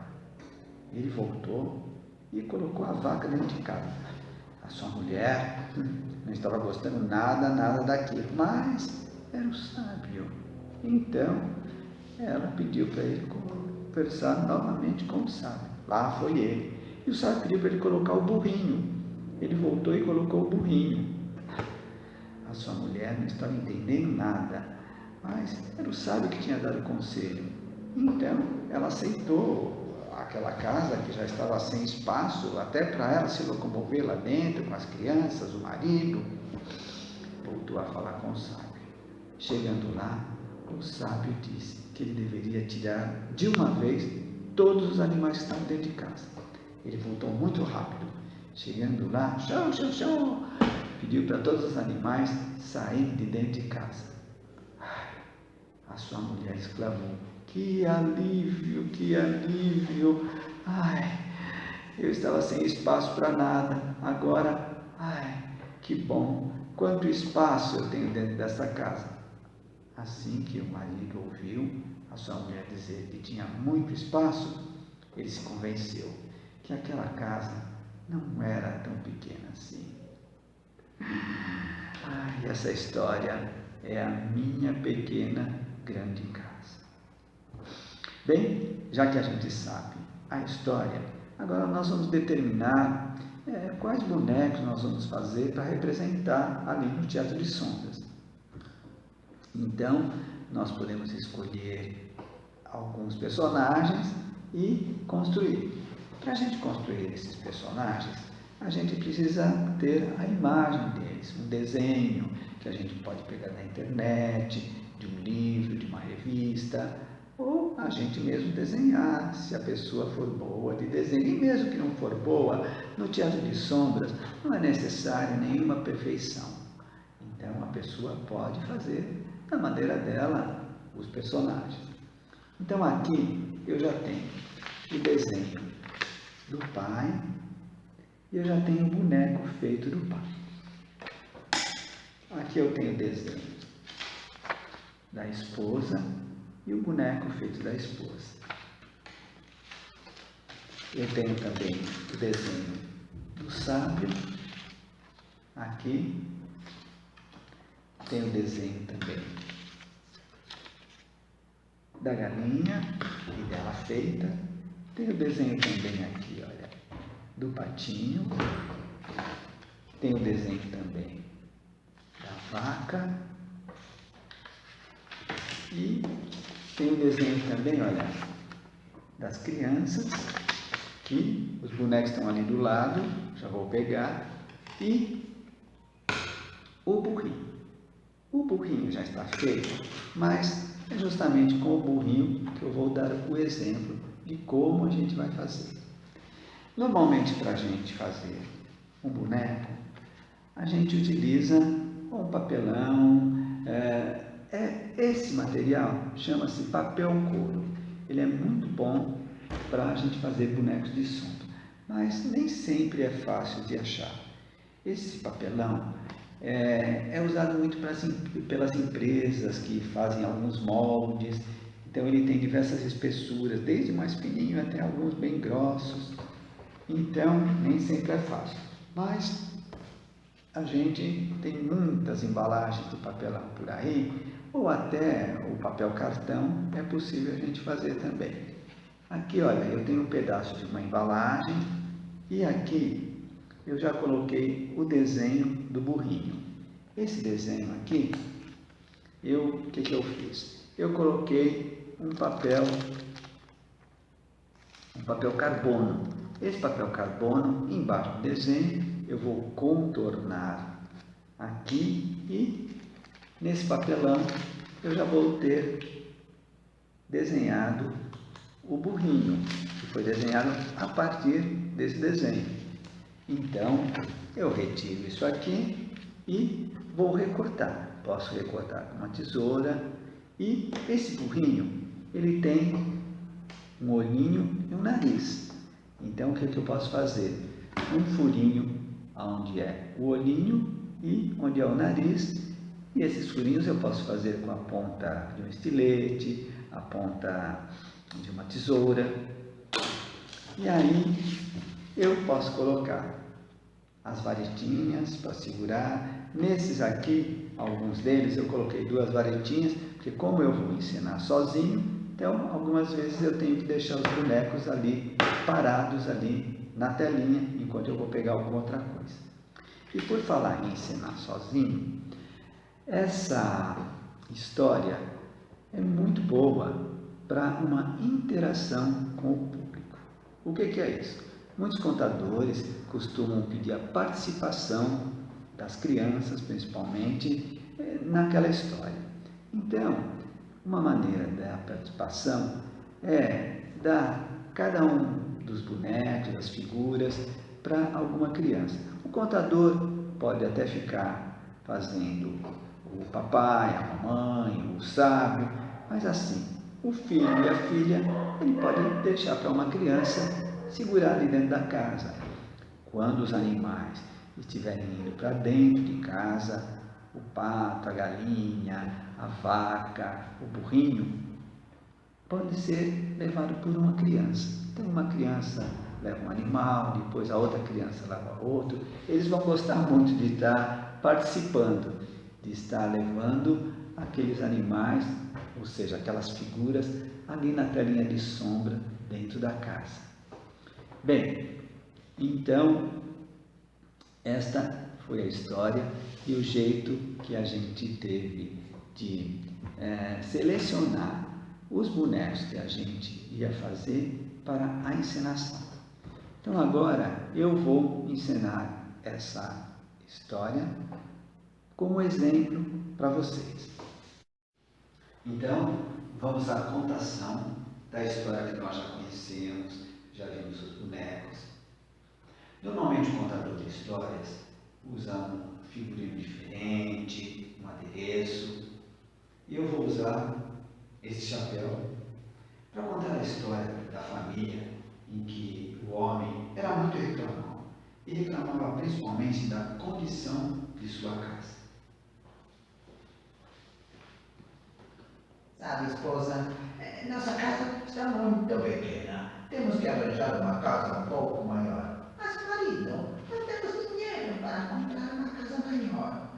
Ele voltou e colocou a vaca dentro de casa. A sua mulher não estava gostando nada daquilo, mas era o sábio. Então, ela pediu para ele conversar novamente com o sábio. Lá foi ele. E o sábio pediu para ele colocar o burrinho. Ele voltou e colocou o burrinho. A sua mulher não estava entendendo nada, mas era o sábio que tinha dado o conselho. Então, ela aceitou aquela casa que já estava sem espaço, até para ela se locomover lá dentro, com as crianças, o marido. Voltou a falar com o sábio. Chegando lá, o sábio disse que ele deveria tirar de uma vez todos os animais que estavam dentro de casa. Ele voltou muito rápido. Chegando lá, show, pediu para todos os animais saírem de dentro de casa. A sua mulher exclamou: que alívio, que alívio! Ai, eu estava sem espaço para nada, agora, que bom! Quanto espaço eu tenho dentro dessa casa? Assim que o marido ouviu a sua mulher dizer que tinha muito espaço, ele se convenceu que aquela casa não era tão pequena assim. Essa história é a minha pequena grande casa. Bem, já que a gente sabe a história, agora nós vamos determinar quais bonecos nós vamos fazer para representar ali no Teatro de Sombras. Então, nós podemos escolher alguns personagens e construir. Para a gente construir esses personagens, a gente precisa ter a imagem deles, um desenho que a gente pode pegar na internet, de um livro, de uma revista, ou a gente mesmo desenhar, se a pessoa for boa de desenho. E mesmo que não for boa, no Teatro de Sombras não é necessário nenhuma perfeição. Então a pessoa pode fazer da maneira dela os personagens. Então aqui eu já tenho o desenho do pai e eu já tenho o boneco feito do pai. Aqui eu tenho o desenho da esposa e o boneco feito da esposa. Eu tenho também o desenho do sábio. Aqui tem o desenho também da galinha e dela feita. Tem o desenho também aqui, olha, do patinho. Tem o desenho também da vaca. E tem o desenho também, olha, das crianças, que os bonecos estão ali do lado, já vou pegar. E o burrinho. O burrinho já está feito, mas é justamente com o burrinho que eu vou dar o exemplo de como a gente vai fazer. Normalmente, para a gente fazer um boneco, a gente utiliza um papelão. Esse material chama-se papel couro. Ele é muito bom para a gente fazer bonecos de sombra, mas nem sempre é fácil de achar. Esse papelão é usado muito pelas empresas que fazem alguns moldes. Então ele tem diversas espessuras, desde mais fininho até alguns bem grossos. Então, nem sempre é fácil. Mas a gente tem muitas embalagens de papelão por aí, ou até o papel cartão, é possível a gente fazer também. Aqui, olha, eu tenho um pedaço de uma embalagem e aqui eu já coloquei o desenho do burrinho. Esse desenho aqui, o que eu fiz? Eu coloquei um papel carbono. Esse papel carbono, embaixo do desenho, eu vou contornar aqui e nesse papelão eu já vou ter desenhado o burrinho, que foi desenhado a partir desse desenho. Então, eu retiro isso aqui e vou recortar. Posso recortar com uma tesoura e esse burrinho, ele tem um olhinho e um nariz. Então, o que eu posso fazer? Um furinho onde é o olhinho e onde é o nariz. E esses furinhos eu posso fazer com a ponta de um estilete, a ponta de uma tesoura. E aí eu posso colocar as varetinhas para segurar. Nesses aqui, alguns deles eu coloquei 2 varetinhas, porque como eu vou ensinar sozinho, então algumas vezes eu tenho que deixar os bonecos ali, parados ali na telinha, enquanto eu vou pegar alguma outra coisa. E por falar em ensinar sozinho, essa história é muito boa para uma interação com o público. O que é isso? Muitos contadores costumam pedir a participação das crianças, principalmente, naquela história. Então, uma maneira da participação é dar cada um dos bonecos, das figuras, para alguma criança. O contador pode até ficar fazendo o papai, a mamãe, o sábio, mas assim, o filho e a filha, ele pode deixar para uma criança segurar ali dentro da casa. Quando os animais estiverem indo para dentro de casa, o pato, a galinha, a vaca, o burrinho, pode ser levado por uma criança. Então, uma criança leva um animal, depois a outra criança leva outro. Eles vão gostar muito de estar participando, de estar levando aqueles animais, ou seja, aquelas figuras, ali na telinha de sombra dentro da casa. Bem, então, esta foi a história e o jeito que a gente teve de selecionar os bonecos que a gente ia fazer para a encenação. Então, agora eu vou ensinar essa história como exemplo para vocês. Então, vamos à contação da história que nós já conhecemos, já vimos os bonecos. Normalmente, o contador de histórias usa um figurino diferente, um adereço. E eu vou usar esse chapéu para contar a história da família em que o homem era muito reclamão. E reclamava principalmente da condição de sua casa. Sabe, esposa, nossa casa está muito pequena. Temos que arranjar uma casa um pouco maior. Mas, marido, não temos dinheiro para comprar uma casa maior.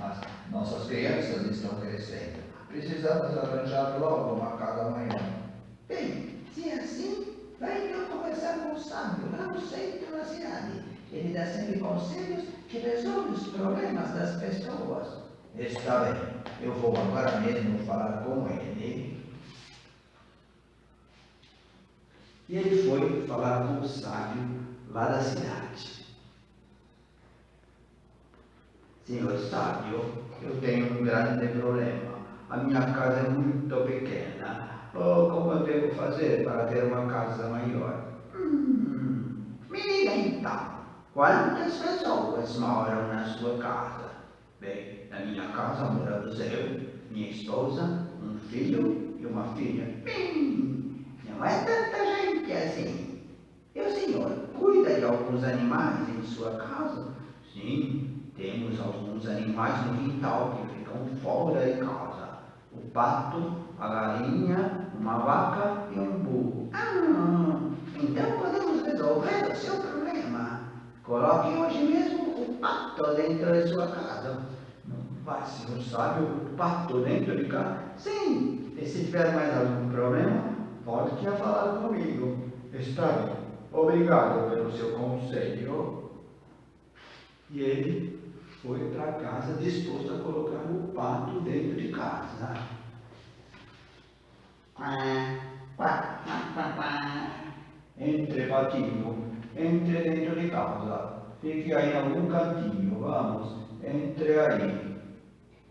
Mas nossas crianças estão crescendo. Precisamos arranjar logo uma casa maior. Bem, se é assim, venha conversar com o sábio lá no centro da cidade. Ele dá sempre conselhos que resolvem os problemas das pessoas. Está bem, eu vou agora mesmo falar com ele. E ele foi falar com o sábio lá da cidade. Senhor sábio, eu tenho um grande problema. A minha casa é muito pequena. Oh, como eu devo fazer para ter uma casa maior? Me diga então, quantas pessoas moram na sua casa? Bem, na minha casa moramos eu, minha esposa, um filho e uma filha. Não é tanta gente assim. E o senhor cuida de alguns animais em sua casa? Sim, temos alguns animais no quintal que ficam fora de casa. O pato, a galinha, uma vaca e um burro. Então podemos resolver resolver o seu problema. Coloque hoje mesmo o pato dentro de sua casa. Mas, senhor sábio, o pato dentro de casa? Sim. E se tiver mais algum problema, volte a falar comigo. Está bem. Obrigado pelo seu conselho. E ele foi para casa disposto a colocar o pato dentro de casa. Entre, patinho, entre dentro de casa. Fique aí em algum cantinho, vamos, entre aí.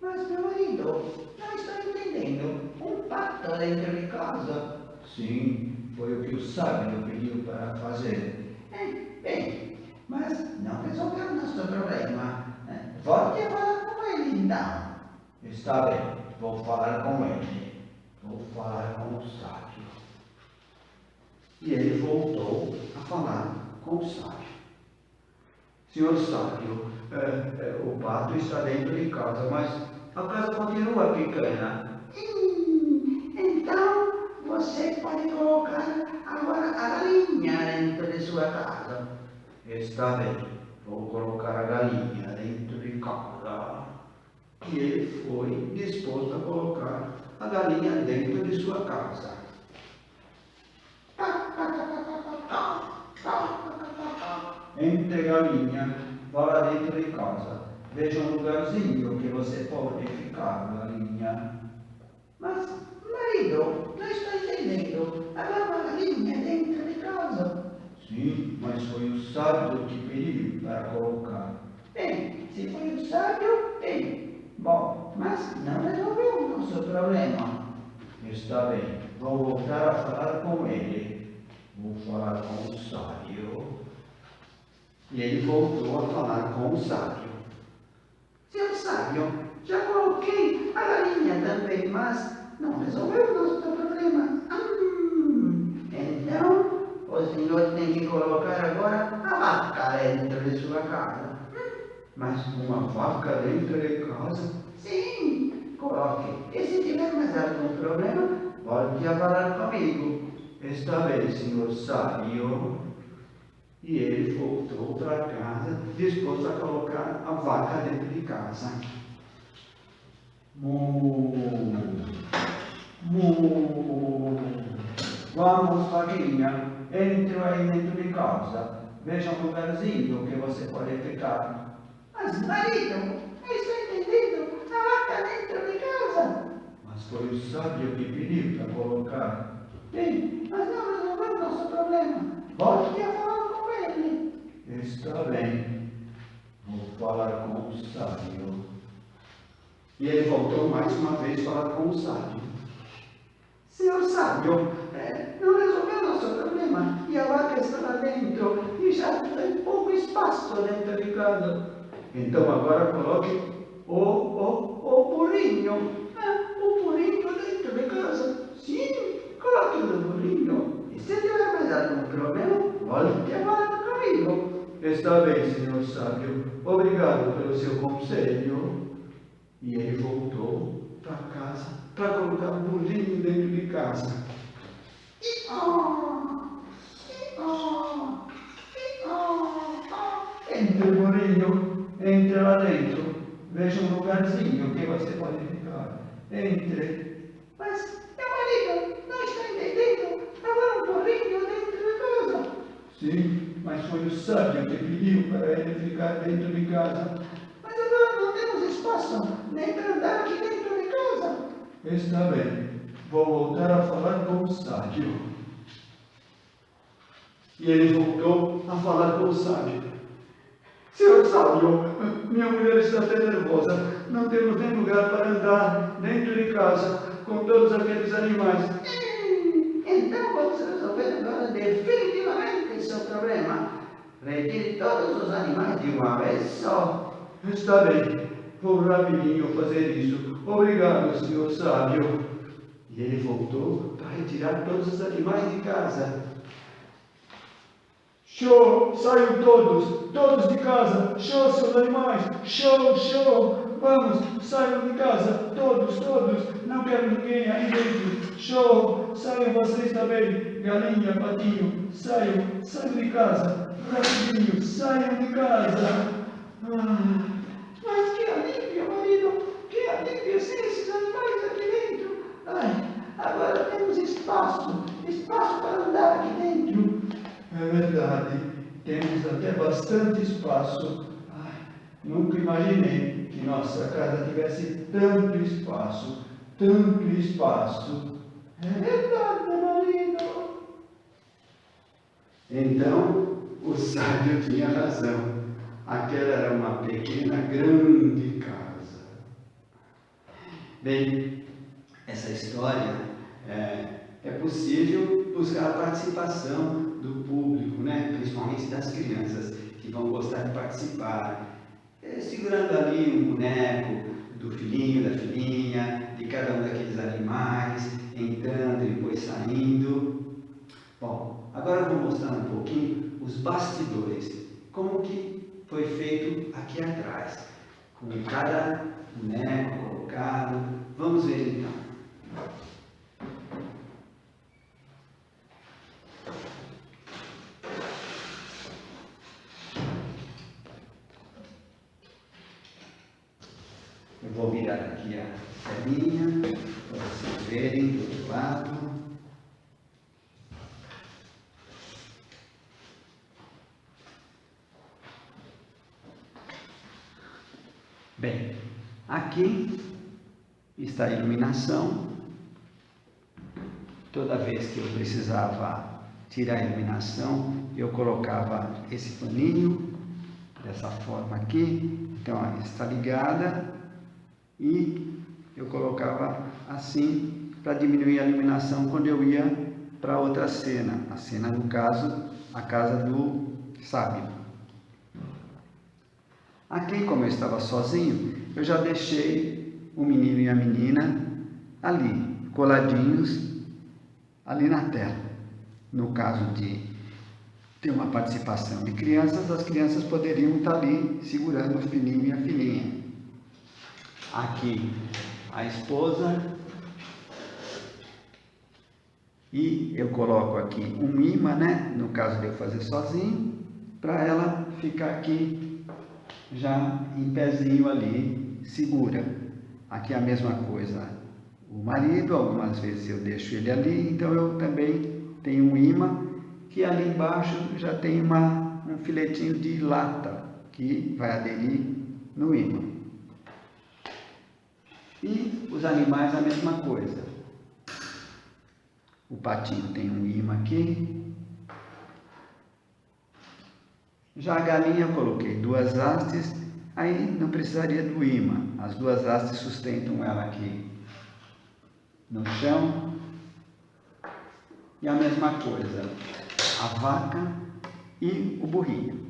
Mas, meu marido, não estou entendendo. Um pato dentro de casa? Sim, foi o que o sábio pediu para fazer. Bem, mas não resolveu o nosso problema. Volte a falar com ele, então. Está bem, vou falar com ele. Vou falar com o sábio. E ele voltou a falar com o sábio. Senhor sábio, o pato está dentro de casa, mas a casa continua pequena. Então você pode colocar agora a galinha dentro de sua casa. Está bem, vou colocar a galinha dentro de casa. E ele foi disposto a colocar a galinha dentro de sua casa. Entre, galinha, vá lá dentro de casa. Veja um lugarzinho que você pode ficar, galinha. Mas, marido, não estou entendendo. Agora uma galinha dentro de casa. Sim, mas foi o sábio que pediu para colocar. Bem, se foi o sábio, bem. Bom, mas não resolveu o nosso problema. Está bem, vou voltar a falar com ele. Vou falar com o sábio. E ele voltou a falar com o sábio. Senhor sábio, já coloquei a galinha também, mas não resolveu o nosso problema. Então, o senhor tem que colocar agora a vaca dentro de sua casa. Mas uma vaca dentro de casa? Sim, coloque. E se tiver mais algum problema, volte a falar comigo. Está bem, senhor sábio. E ele voltou para casa, disposto a colocar a vaca dentro de casa. Vamos, vaquinha, entre aí dentro de casa. Veja um lugarzinho que você pode ficar. Mas, marido, não estou entendendo. A vaca dentro de casa. Mas foi o sábio que pediu para colocar. Bem, mas não resolveu o nosso problema. Volte a falar com ele. Está bem. Vou falar com o sábio. E ele voltou mais uma vez falar com o sábio. Senhor sábio, não resolveu o nosso problema. E a vaca está lá dentro. E já tem pouco espaço dentro de casa. Então agora coloque o burrinho. O burrinho dentro de casa. Sim, coloque o burrinho. E se tiver mais algum problema, volte a falar comigo. Está bem, senhor sábio. Obrigado pelo seu conselho. E ele voltou para casa para colocar o burrinho dentro de casa. Entre, burrinho, entre lá dentro. Veja um lugarzinho que você pode ficar. Entre. Mas, meu marido, não está entendendo? Agora um burrinho dentro de casa. Sim, mas foi o sábio que pediu para ele ficar dentro de casa. Mas agora não temos espaço nem para andar aqui dentro de casa. Está bem, vou voltar a falar com o sábio. E ele voltou a falar com o sábio. Senhor sábio, minha mulher está até nervosa. Não temos nem lugar para andar dentro de casa com todos aqueles animais. Então vamos resolver agora definitivamente seu problema. Retire todos os animais de uma vez só. Está bem, vou rapidinho fazer isso. Obrigado, senhor sábio. E ele voltou para retirar todos os animais de casa. Show! Saiam todos de casa! Show, seus animais! Show, show! Vamos, saiam de casa! Todos! Não quero ninguém aí dentro! Show! Saiam vocês também! galinha, patinho, saiam de casa, rapidinho, saiam de casa. Mas que alívio, marido, que alívio sem esses animais aqui dentro. Agora temos espaço para andar aqui dentro. É verdade, temos até bastante espaço. Nunca imaginei que nossa casa tivesse tanto espaço, tanto espaço. É verdade, marido. Então, o sábio tinha razão. Aquela era uma pequena, grande casa. Bem, essa história é possível buscar a participação do público, né? Principalmente das crianças, que vão gostar de participar. Segurando ali um boneco do filhinho, da filhinha, de cada um daqueles animais, entrando e depois saindo. Bom, agora eu vou mostrar um pouquinho os bastidores, como que foi feito aqui atrás, com cada boneco colocado. Vamos ver então. Eu vou virar aqui a telinha para vocês verem do outro lado. Bem, aqui está a iluminação. Toda vez que eu precisava tirar a iluminação, eu colocava esse paninho dessa forma aqui. Então, está ligada. E eu colocava assim para diminuir a iluminação quando eu ia para outra cena. A cena, no caso, a casa do sábio. Aqui, como eu estava sozinho, eu já deixei o menino e a menina ali, coladinhos ali na tela. No caso de ter uma participação de crianças, as crianças poderiam estar ali segurando o filhinho e a filhinha. Aqui a esposa, e eu coloco aqui um imã, né? No caso de eu fazer sozinho, para ela ficar aqui já em pezinho ali, segura. Aqui a mesma coisa, o marido, algumas vezes eu deixo ele ali, então eu também tenho um imã, que ali embaixo já tem um filetinho de lata, que vai aderir no imã. E os animais a mesma coisa. O patinho tem um imã aqui. Já a galinha eu coloquei 2 hastes, aí não precisaria do imã. As 2 hastes sustentam ela aqui no chão. E a mesma coisa, a vaca e o burrinho.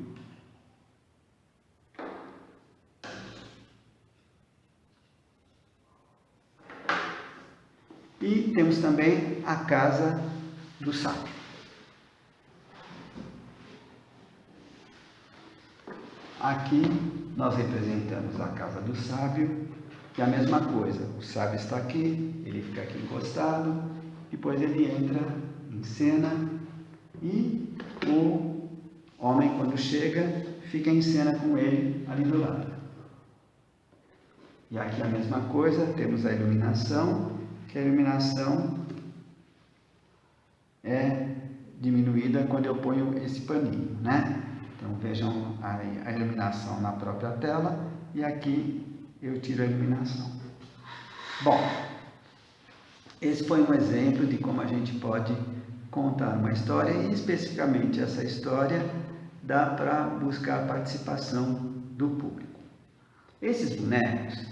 E temos também a casa do sábio. Aqui nós representamos a casa do sábio, que é a mesma coisa. O sábio está aqui, ele fica aqui encostado, depois ele entra em cena e o homem, quando chega, fica em cena com ele ali do lado. E aqui a mesma coisa, temos a iluminação, que a iluminação é diminuída quando eu ponho esse paninho, né? Então vejam a iluminação na própria tela e aqui eu tiro a iluminação. Bom, esse foi um exemplo de como a gente pode contar uma história e especificamente essa história dá para buscar a participação do público. Esses bonecos,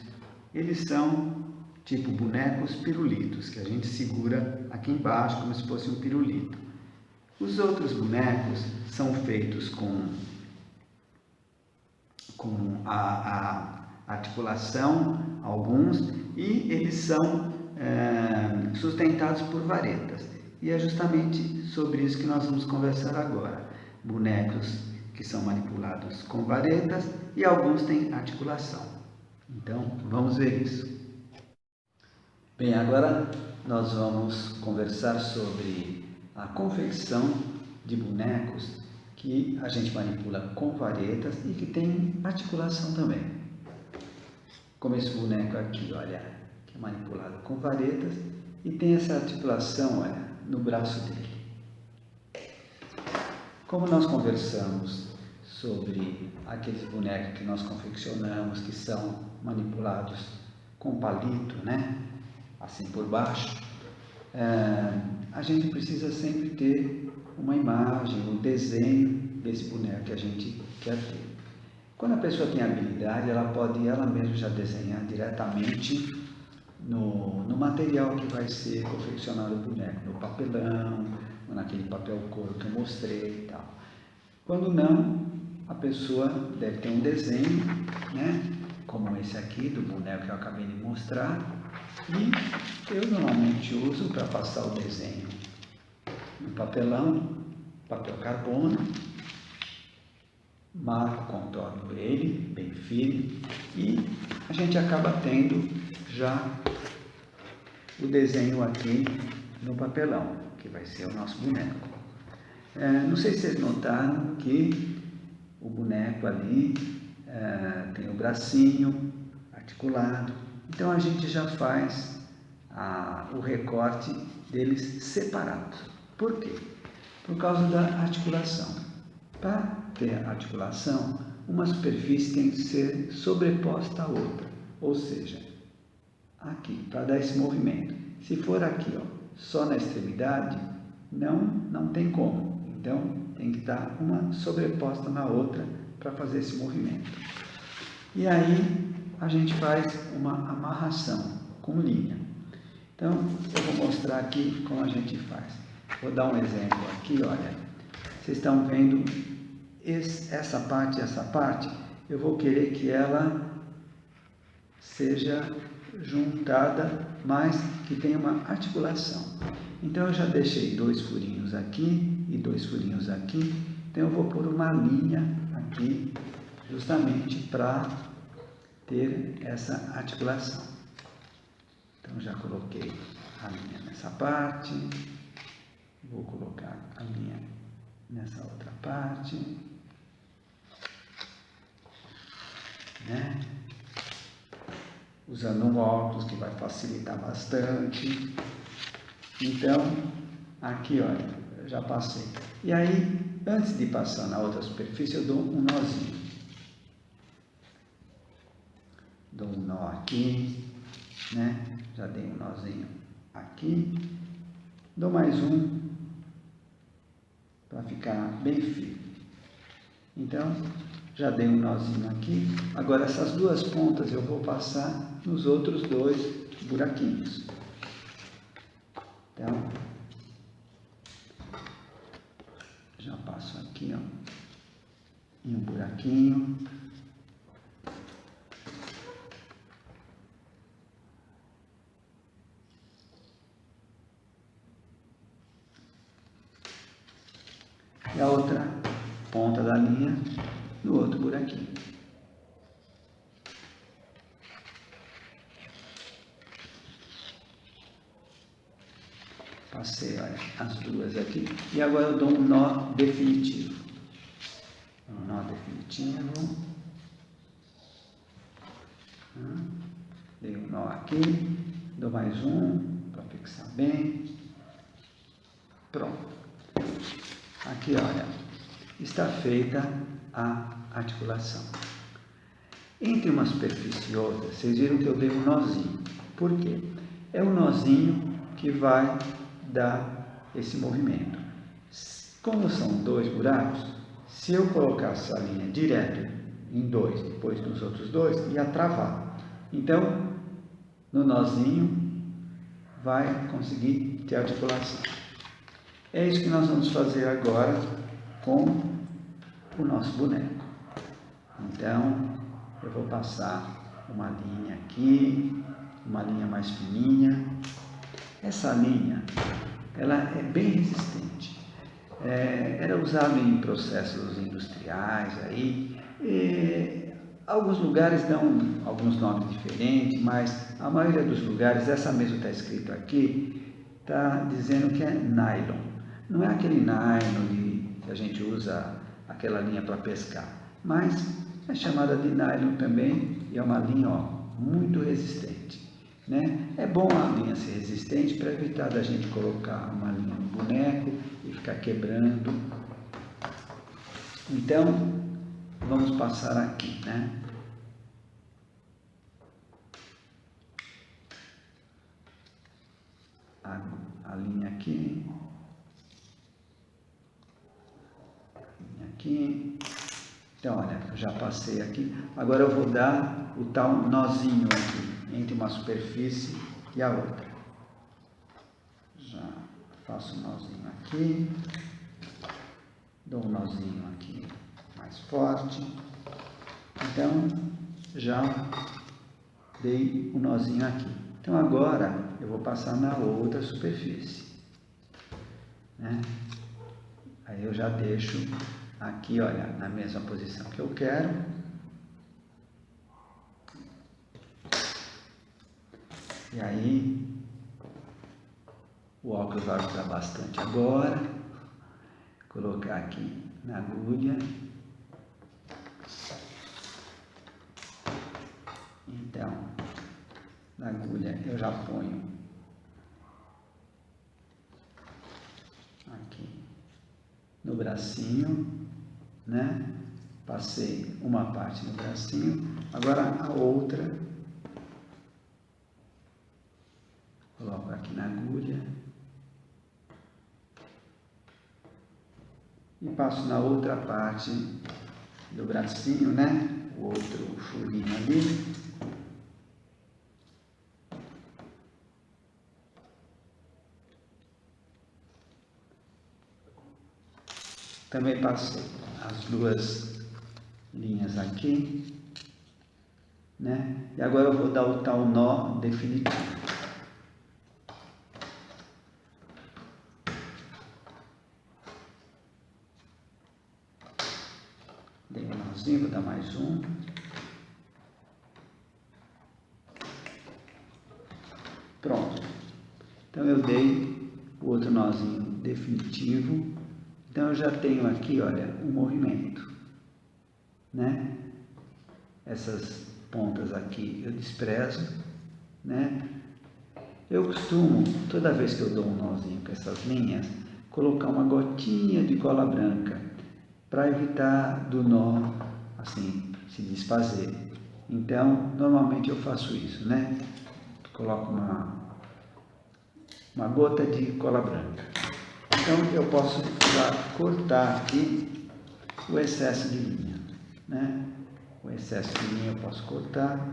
eles são tipo bonecos pirulitos, que a gente segura aqui embaixo como se fosse um pirulito. Os outros bonecos são feitos com a articulação, alguns, e eles são sustentados por varetas. E é justamente sobre isso que nós vamos conversar agora. Bonecos que são manipulados com varetas e alguns têm articulação. Então, vamos ver isso. Bem, agora nós vamos conversar sobre a confecção de bonecos que a gente manipula com varetas e que tem articulação também. Como esse boneco aqui, olha, que é manipulado com varetas e tem essa articulação, olha, no braço dele. Como nós conversamos sobre aqueles bonecos que nós confeccionamos, que são manipulados com palito, né? Assim por baixo, a gente precisa sempre ter uma imagem, um desenho desse boneco que a gente quer ter. Quando a pessoa tem habilidade, ela pode ela mesma já desenhar diretamente no material que vai ser confeccionado o boneco, no papelão, ou naquele papel couro que eu mostrei e tal. Quando não, a pessoa deve ter um desenho, né? Como esse aqui do boneco que eu acabei de mostrar, e eu normalmente uso para passar o desenho no papelão, papel carbono, marco, contorno ele bem firme e a gente acaba tendo já o desenho aqui no papelão, que vai ser o nosso boneco. Não sei se vocês notaram que o boneco ali tem o bracinho articulado, então a gente já faz o recorte deles separados. Por quê? Por causa da articulação. Para ter articulação, uma superfície tem que ser sobreposta à outra, ou seja, aqui, para dar esse movimento. Se for aqui, ó, só na extremidade, não tem como. Então, tem que estar uma sobreposta na outra para fazer esse movimento. E aí, a gente faz uma amarração com linha. Então, eu vou mostrar aqui como a gente faz. Vou dar um exemplo aqui, olha. Vocês estão vendo essa parte, eu vou querer que ela seja juntada, mas que tenha uma articulação. Então, eu já deixei 2 furinhos aqui e 2 furinhos aqui. Então, eu vou pôr uma linha aqui, justamente para ter essa articulação. Então, já coloquei a linha nessa parte, vou colocar a linha nessa outra parte, né? Usando um óculos que vai facilitar bastante. Então, aqui, olha, eu já passei. E aí, antes de passar na outra superfície, eu dou um nozinho. Dou um nó aqui, né? Já dei um nozinho aqui. Dou mais um para ficar bem firme. Então, já dei um nozinho aqui. Agora, essas 2 pontas eu vou passar nos outros 2 buraquinhos. Então, já passo aqui, ó, em um buraquinho. E a outra ponta da linha no outro buraquinho. Passei, olha, as 2 aqui. E agora eu dou um nó definitivo. Um nó definitivo. Dei um nó aqui. Dou mais um para fixar bem. Pronto. Aqui, olha, está feita a articulação. Entre uma superfície e outra, vocês viram que eu dei um nozinho. Por quê? É o nozinho que vai dar esse movimento. Como são 2 buracos, se eu colocasse a linha direto em 2, depois nos outros 2, ia travar. Então, no nozinho, vai conseguir ter articulação. É isso que nós vamos fazer agora com o nosso boneco. Então, eu vou passar uma linha aqui, uma linha mais fininha. Essa linha, ela é bem resistente. Era usado em processos industriais aí. Alguns lugares dão alguns nomes diferentes, mas a maioria dos lugares, essa mesmo está escrito aqui, está dizendo que é nylon. Não é aquele nylon que a gente usa aquela linha para pescar, mas é chamada de nylon também e é uma linha muito resistente. Né? É bom a linha ser resistente para evitar da gente colocar uma linha no boneco e ficar quebrando. Então, vamos passar aqui, né? A linha aqui. Aqui. Então, olha, eu já passei aqui. Agora eu vou dar o tal nozinho aqui, entre uma superfície e a outra. Já faço um nozinho aqui. Dou um nozinho aqui mais forte. Então, já dei o nozinho aqui. Então, agora eu vou passar na outra superfície. Né? Aí eu já deixo aqui, olha, na mesma posição que eu quero. E aí, o óculos vai ajudar bastante agora. Colocar aqui na agulha. Então, na agulha eu já ponho aqui no bracinho, né? Passei uma parte no bracinho, agora a outra coloco aqui na agulha e passo na outra parte do bracinho, né? O outro furinho ali. Também passei as duas linhas aqui, né? E agora eu vou dar o tal nó definitivo. Dei um nozinho, vou dar mais um. Pronto. Então eu dei o outro nozinho definitivo. Então eu já tenho aqui, olha, um movimento, né? Essas pontas aqui eu desprezo, né? Eu costumo, toda vez que eu dou um nozinho com essas linhas, colocar uma gotinha de cola branca para evitar do nó, assim, se desfazer. Então, normalmente eu faço isso, né? Coloco uma gota de cola branca. Então, eu posso já cortar aqui o excesso de linha, né? O excesso de linha eu posso cortar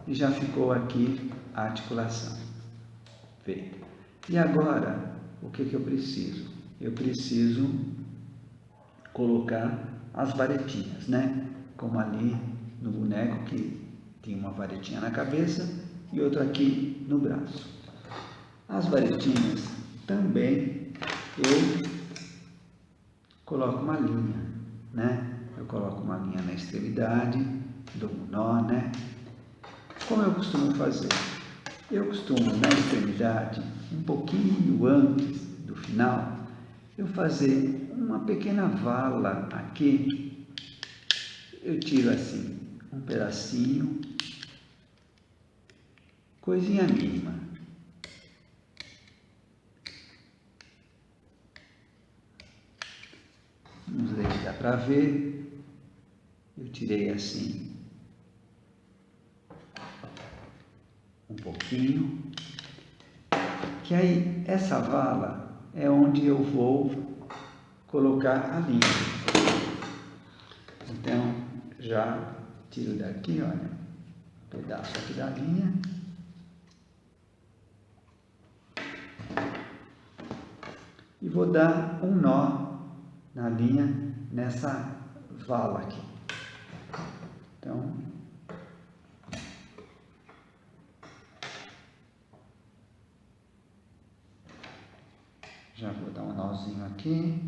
e já ficou aqui a articulação feita. E agora, o que eu preciso? Eu preciso colocar as varetinhas, né? Como ali no boneco que tinha uma varetinha na cabeça e outra aqui no braço. As varetinhas também eu coloco uma linha, né? Eu coloco uma linha na extremidade, dou um nó, né? Como eu costumo fazer? Eu costumo, na extremidade, um pouquinho antes do final, eu fazer uma pequena vala aqui. Eu tiro assim, um pedacinho, coisinha mínima. Vamos ver se dá para ver. Eu tirei assim um pouquinho. Que aí essa vala é onde eu vou colocar a linha. Então já tiro daqui, olha, um pedaço aqui da linha. E vou dar um nó na linha, nessa vala aqui. Então, já vou dar um nozinho aqui.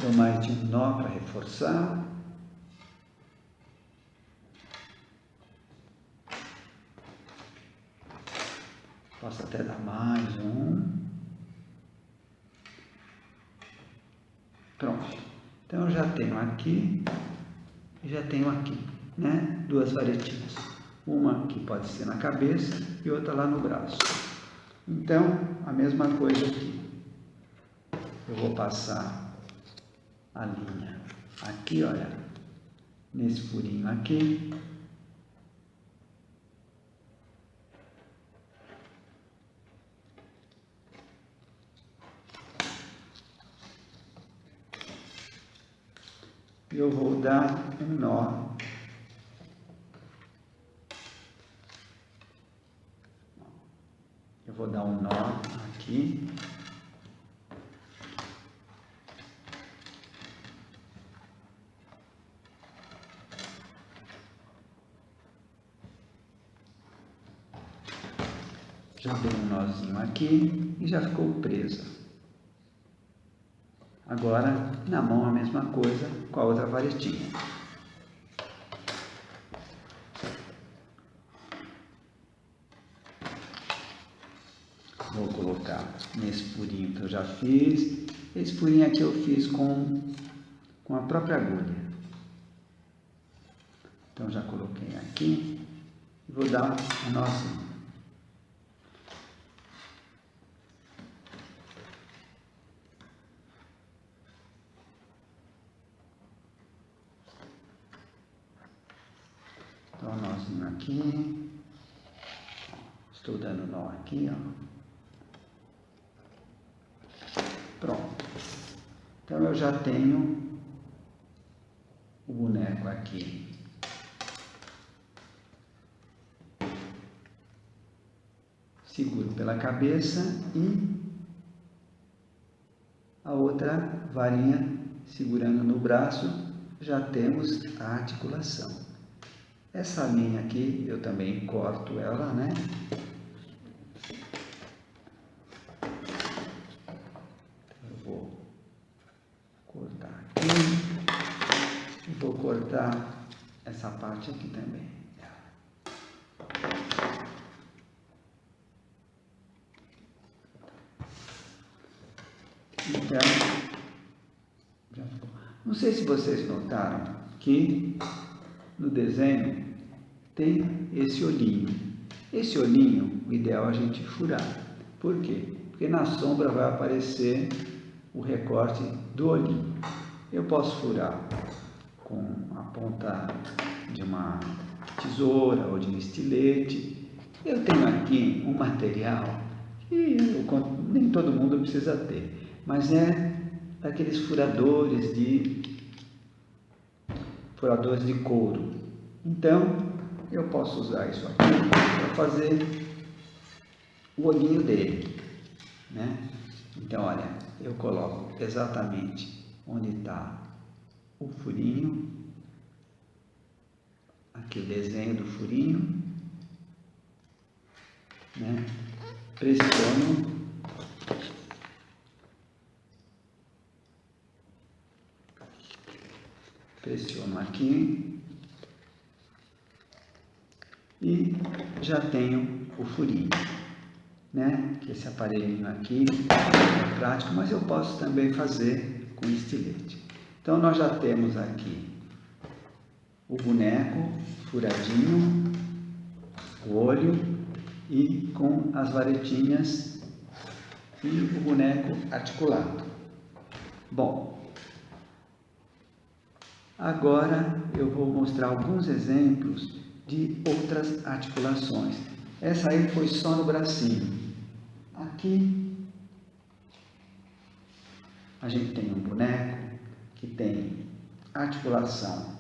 Dou mais de um nó para reforçar. Posso até dar mais um. Pronto. Então eu já tenho aqui e já tenho aqui, né? Duas varetinhas. Uma que pode ser na cabeça e outra lá no braço. Então, a mesma coisa aqui. Eu vou passar a linha aqui, olha, nesse furinho aqui. E eu vou dar um nó. Eu vou dar um nó aqui. Já dei um nozinho aqui e já ficou presa. Agora, na mão a mesma coisa com a outra varetinha. Vou colocar nesse furinho que eu já fiz. Esse furinho aqui eu fiz com a própria agulha. Então já coloquei aqui e vou dar um nozinho. Dá um nozinho aqui. Estou dando nó aqui, ó. Pronto. Então eu já tenho o boneco aqui. Seguro pela cabeça e a outra varinha segurando no braço, já temos a articulação. Essa linha aqui eu também corto ela, né? Eu vou cortar aqui e vou cortar essa parte aqui também. Então, já ficou. Não sei se vocês notaram que no desenho tem esse olhinho. Esse olhinho, o ideal é a gente furar. Por quê? Porque na sombra vai aparecer o recorte do olhinho. Eu posso furar com a ponta de uma tesoura ou de um estilete. Eu tenho aqui um material que nem todo mundo precisa ter, mas é aqueles furadores de couro. Então, eu posso usar isso aqui para fazer o olhinho dele, né? Então, olha, eu coloco exatamente onde está o furinho, aqui o desenho do furinho, né? Pressiono aqui e já tenho o furinho, né? Que esse aparelhinho aqui é prático, mas eu posso também fazer com estilete. Então nós já temos aqui o boneco furadinho, o olho e com as varetinhas e o boneco articulado. Bom, agora eu vou mostrar alguns exemplos de outras articulações. Essa aí foi só no bracinho. Aqui a gente tem um boneco que tem articulação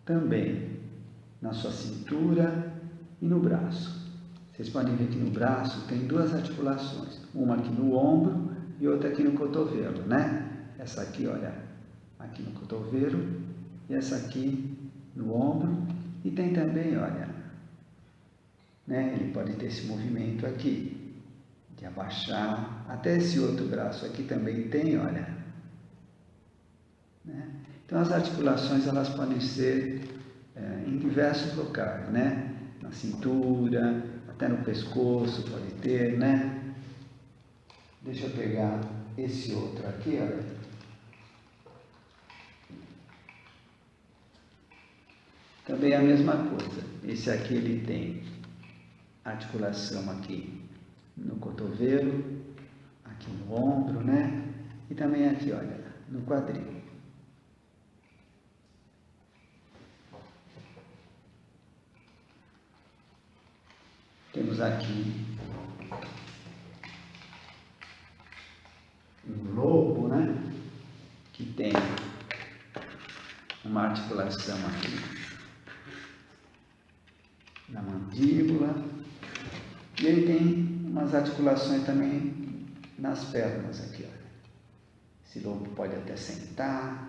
também na sua cintura e no braço. Vocês podem ver que no braço tem duas articulações, uma aqui no ombro e outra aqui no cotovelo, né? Essa aqui, olha, aqui no cotovelo e essa aqui no ombro, e tem também, olha, né? Ele pode ter esse movimento aqui de abaixar, até esse outro braço aqui também tem, olha, né? Então as articulações elas podem ser em diversos locais, né? Na cintura, até no pescoço pode ter, né? Deixa eu pegar esse outro aqui, olha. Também é a mesma coisa. Esse aqui ele tem articulação aqui no cotovelo, aqui no ombro, né? E também aqui, olha, no quadril. Temos aqui um lobo, né? Que tem uma articulação aqui na mandíbula. E ele tem umas articulações também nas pernas aqui, olha. Esse lobo pode até sentar.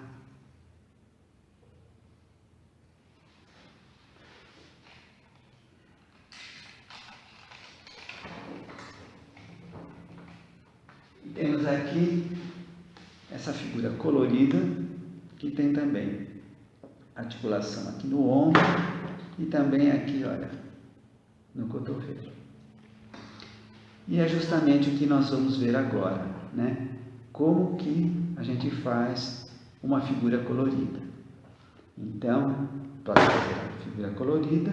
E temos aqui essa figura colorida que tem também articulação aqui no ombro e também aqui, olha, no cotovelo. E é justamente o que nós vamos ver agora, né? Como que a gente faz uma figura colorida. Então, para fazer a figura colorida,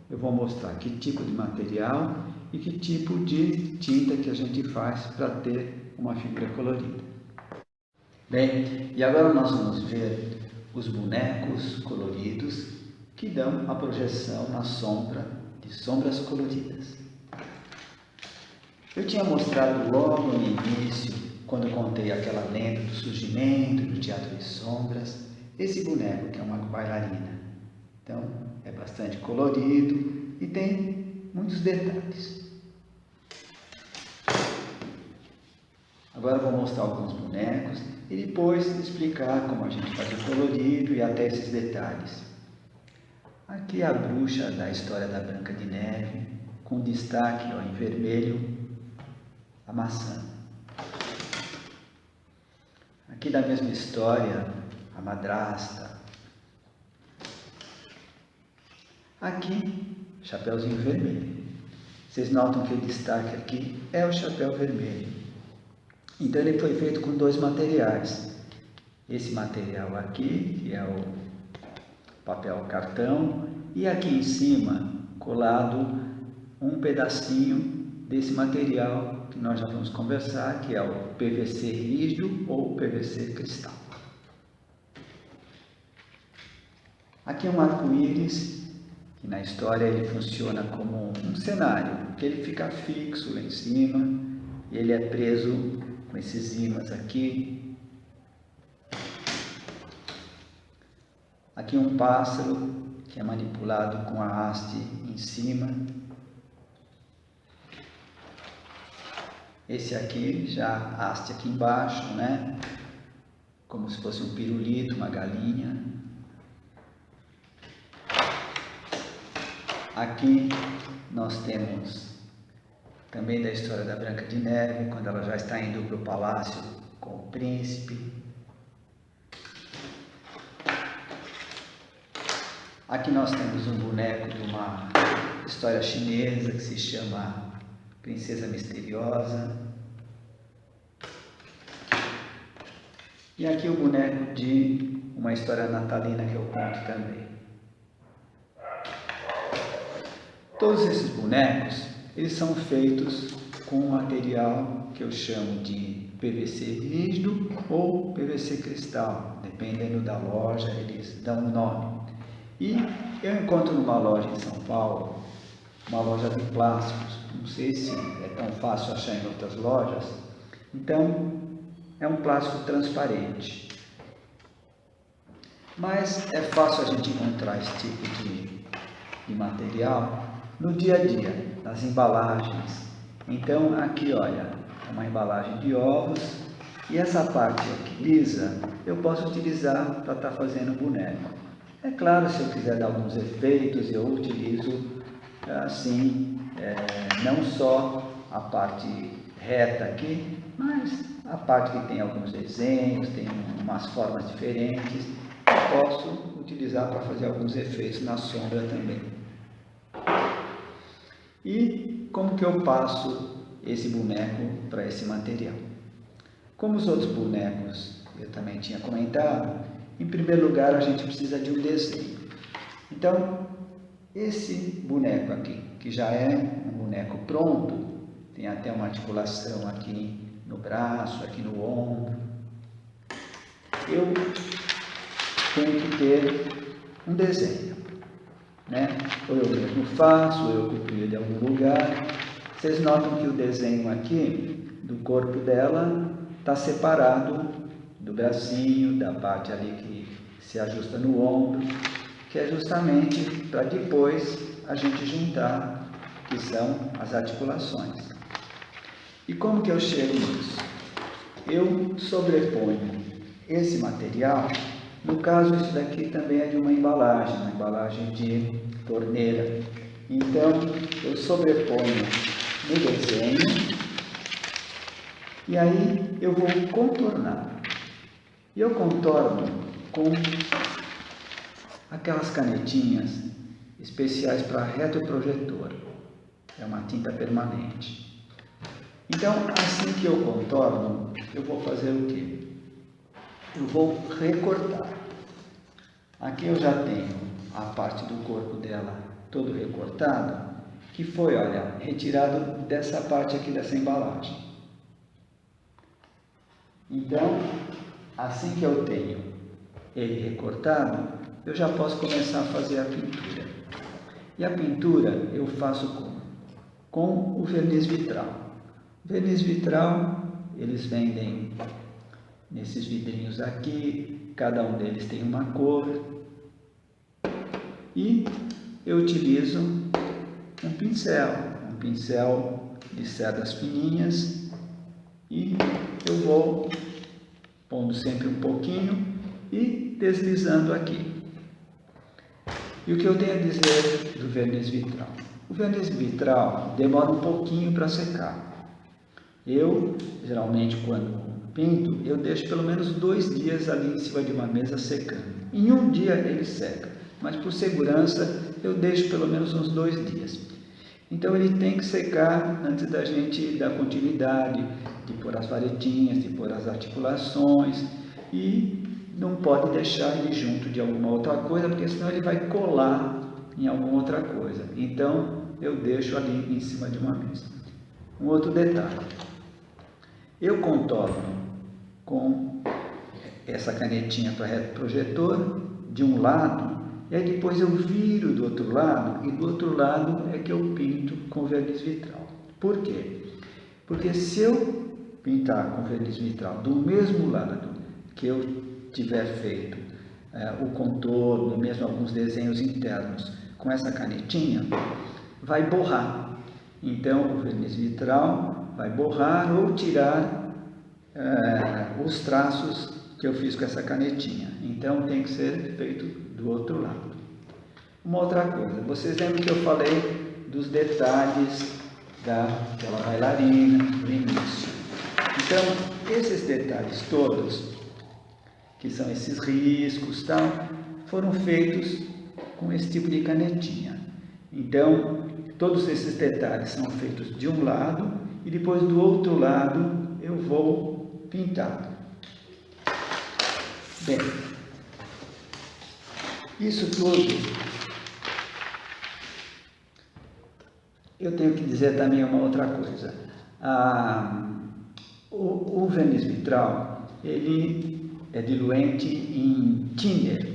eu vou mostrar que tipo de material e que tipo de tinta que a gente faz para ter uma figura colorida. Bem, e agora nós vamos ver os bonecos coloridos que dão a projeção na sombra de sombras coloridas. Eu tinha mostrado logo no início, quando eu contei aquela lenda do surgimento do teatro de sombras, esse boneco que é uma bailarina. Então, é bastante colorido e tem muitos detalhes. Agora eu vou mostrar alguns bonecos e depois explicar como a gente faz o colorido e até esses detalhes. Aqui a bruxa da história da Branca de Neve, com destaque em vermelho, a maçã. Aqui da mesma história, a madrasta. Aqui, chapéuzinho vermelho. Vocês notam que o destaque aqui é o chapéu vermelho. Então ele foi feito com dois materiais. Esse material aqui, que é o papel cartão, e aqui em cima, colado um pedacinho desse material que nós já vamos conversar, que é o PVC rígido ou PVC cristal. Aqui é um arco-íris, que na história ele funciona como um cenário, que ele fica fixo lá em cima, e ele é preso com esses ímãs aqui. Aqui um pássaro, que é manipulado com a haste em cima. Esse aqui já a haste aqui embaixo, né? Como se fosse um pirulito, uma galinha. Aqui nós temos também da história da Branca de Neve, quando ela já está indo para o palácio com o príncipe. Aqui nós temos um boneco de uma história chinesa que se chama Princesa Misteriosa. E aqui o boneco de uma história natalina que eu conto também. Todos esses bonecos, eles são feitos com um material que eu chamo de PVC rígido ou PVC cristal, dependendo da loja, eles dão um nome. E eu encontro numa loja em São Paulo, uma loja de plásticos, não sei se é tão fácil achar em outras lojas, então é um plástico transparente. Mas é fácil a gente encontrar esse tipo de material no dia a dia, nas embalagens. Então aqui, olha, é uma embalagem de ovos e essa parte aqui lisa eu posso utilizar para estar fazendo o boneco. É claro, se eu quiser dar alguns efeitos, eu utilizo assim, não só a parte reta aqui, mas a parte que tem alguns desenhos, tem umas formas diferentes, eu posso utilizar para fazer alguns efeitos na sombra também. E como que eu passo esse boneco para esse material? Como os outros bonecos eu também tinha comentado, em primeiro lugar a gente precisa de um desenho. Então, esse boneco aqui, que já é um boneco pronto, tem até uma articulação aqui no braço, aqui no ombro, eu tenho que ter um desenho, né? Ou eu mesmo faço, ou eu copio de algum lugar. Vocês notam que o desenho aqui do corpo dela está separado do bracinho, da parte ali que se ajusta no ombro, que é justamente para depois a gente juntar, que são as articulações. E como que eu chego nisso? Eu sobreponho esse material, no caso esse daqui também é de uma embalagem de torneira. Então eu sobreponho no desenho e aí eu vou contornar. E eu contorno com aquelas canetinhas especiais para retroprojetor. É uma tinta permanente. Então, assim que eu contorno, eu vou fazer o quê? Eu vou recortar. Aqui eu já tenho a parte do corpo dela todo recortado, que foi, olha, retirado dessa parte aqui dessa embalagem. Então, assim que eu tenho ele recortado, eu já posso começar a fazer a pintura. E a pintura eu faço como? Com o verniz vitral. O verniz vitral, eles vendem nesses vidrinhos aqui, cada um deles tem uma cor. E eu utilizo um pincel de cerdas fininhas, e eu vou pondo sempre um pouquinho e deslizando aqui. E o que eu tenho a dizer do verniz vitral? O verniz vitral demora um pouquinho para secar. Eu, geralmente, quando pinto, eu deixo pelo menos 2 dias ali em cima de uma mesa secando. Em um dia ele seca, mas por segurança eu deixo pelo menos uns 2 dias. Então ele tem que secar antes da gente dar continuidade, de pôr as varetinhas, de pôr as articulações, e não pode deixar ele junto de alguma outra coisa, porque senão ele vai colar em alguma outra coisa. Então eu deixo ali em cima de uma mesa. Um outro detalhe, eu contorno com essa canetinha para retroprojetor de um lado, e aí depois eu viro do outro lado, e do outro lado é que eu pinto com verniz vitral. Por quê? Porque se eu pintar com verniz vitral do mesmo lado que eu tiver feito o contorno, mesmo alguns desenhos internos com essa canetinha, vai borrar. Então o verniz vitral vai borrar ou tirar os traços que eu fiz com essa canetinha. Então tem que ser feito do outro lado. Uma outra coisa, vocês lembram que eu falei dos detalhes daquela bailarina no início? Então, esses detalhes todos, que são esses riscos, tal, foram feitos com esse tipo de canetinha. Então, todos esses detalhes são feitos de um lado e depois do outro lado eu vou pintar. Bem, isso tudo eu tenho que dizer também uma outra coisa. O verniz vitral, ele é diluente em thinner,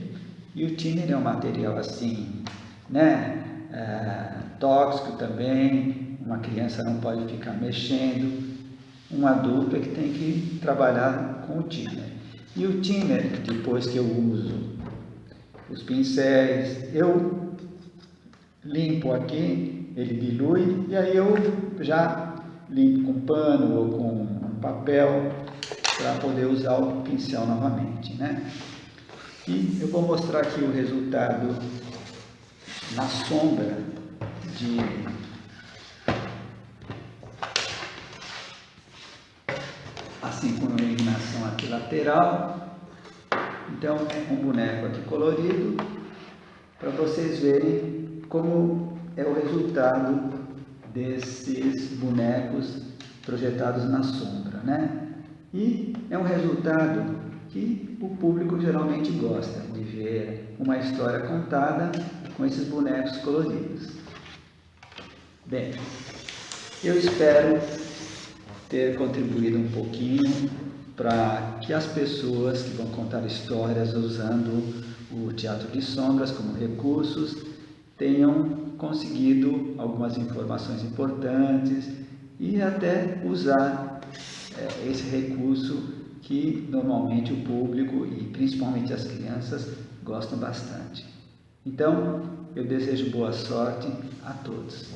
e o thinner é um material assim, né, tóxico também. Uma criança não pode ficar mexendo, um adulto é que tem que trabalhar com o thinner. E o thinner, depois que eu uso os pincéis, eu limpo aqui, ele dilui, e aí eu já limpo com pano ou com um papel para poder usar o pincel novamente, né? E eu vou mostrar aqui o resultado na sombra assim com iluminação aqui lateral. Então, um boneco aqui colorido, para vocês verem como é o resultado desses bonecos projetados na sombra, né? E é um resultado que o público geralmente gosta de ver uma história contada com esses bonecos coloridos. Bem, eu espero ter contribuído um pouquinho para que as pessoas que vão contar histórias usando o teatro de sombras como recursos tenham conseguido algumas informações importantes e até usar esse recurso que normalmente o público e principalmente as crianças gostam bastante. Então, eu desejo boa sorte a todos.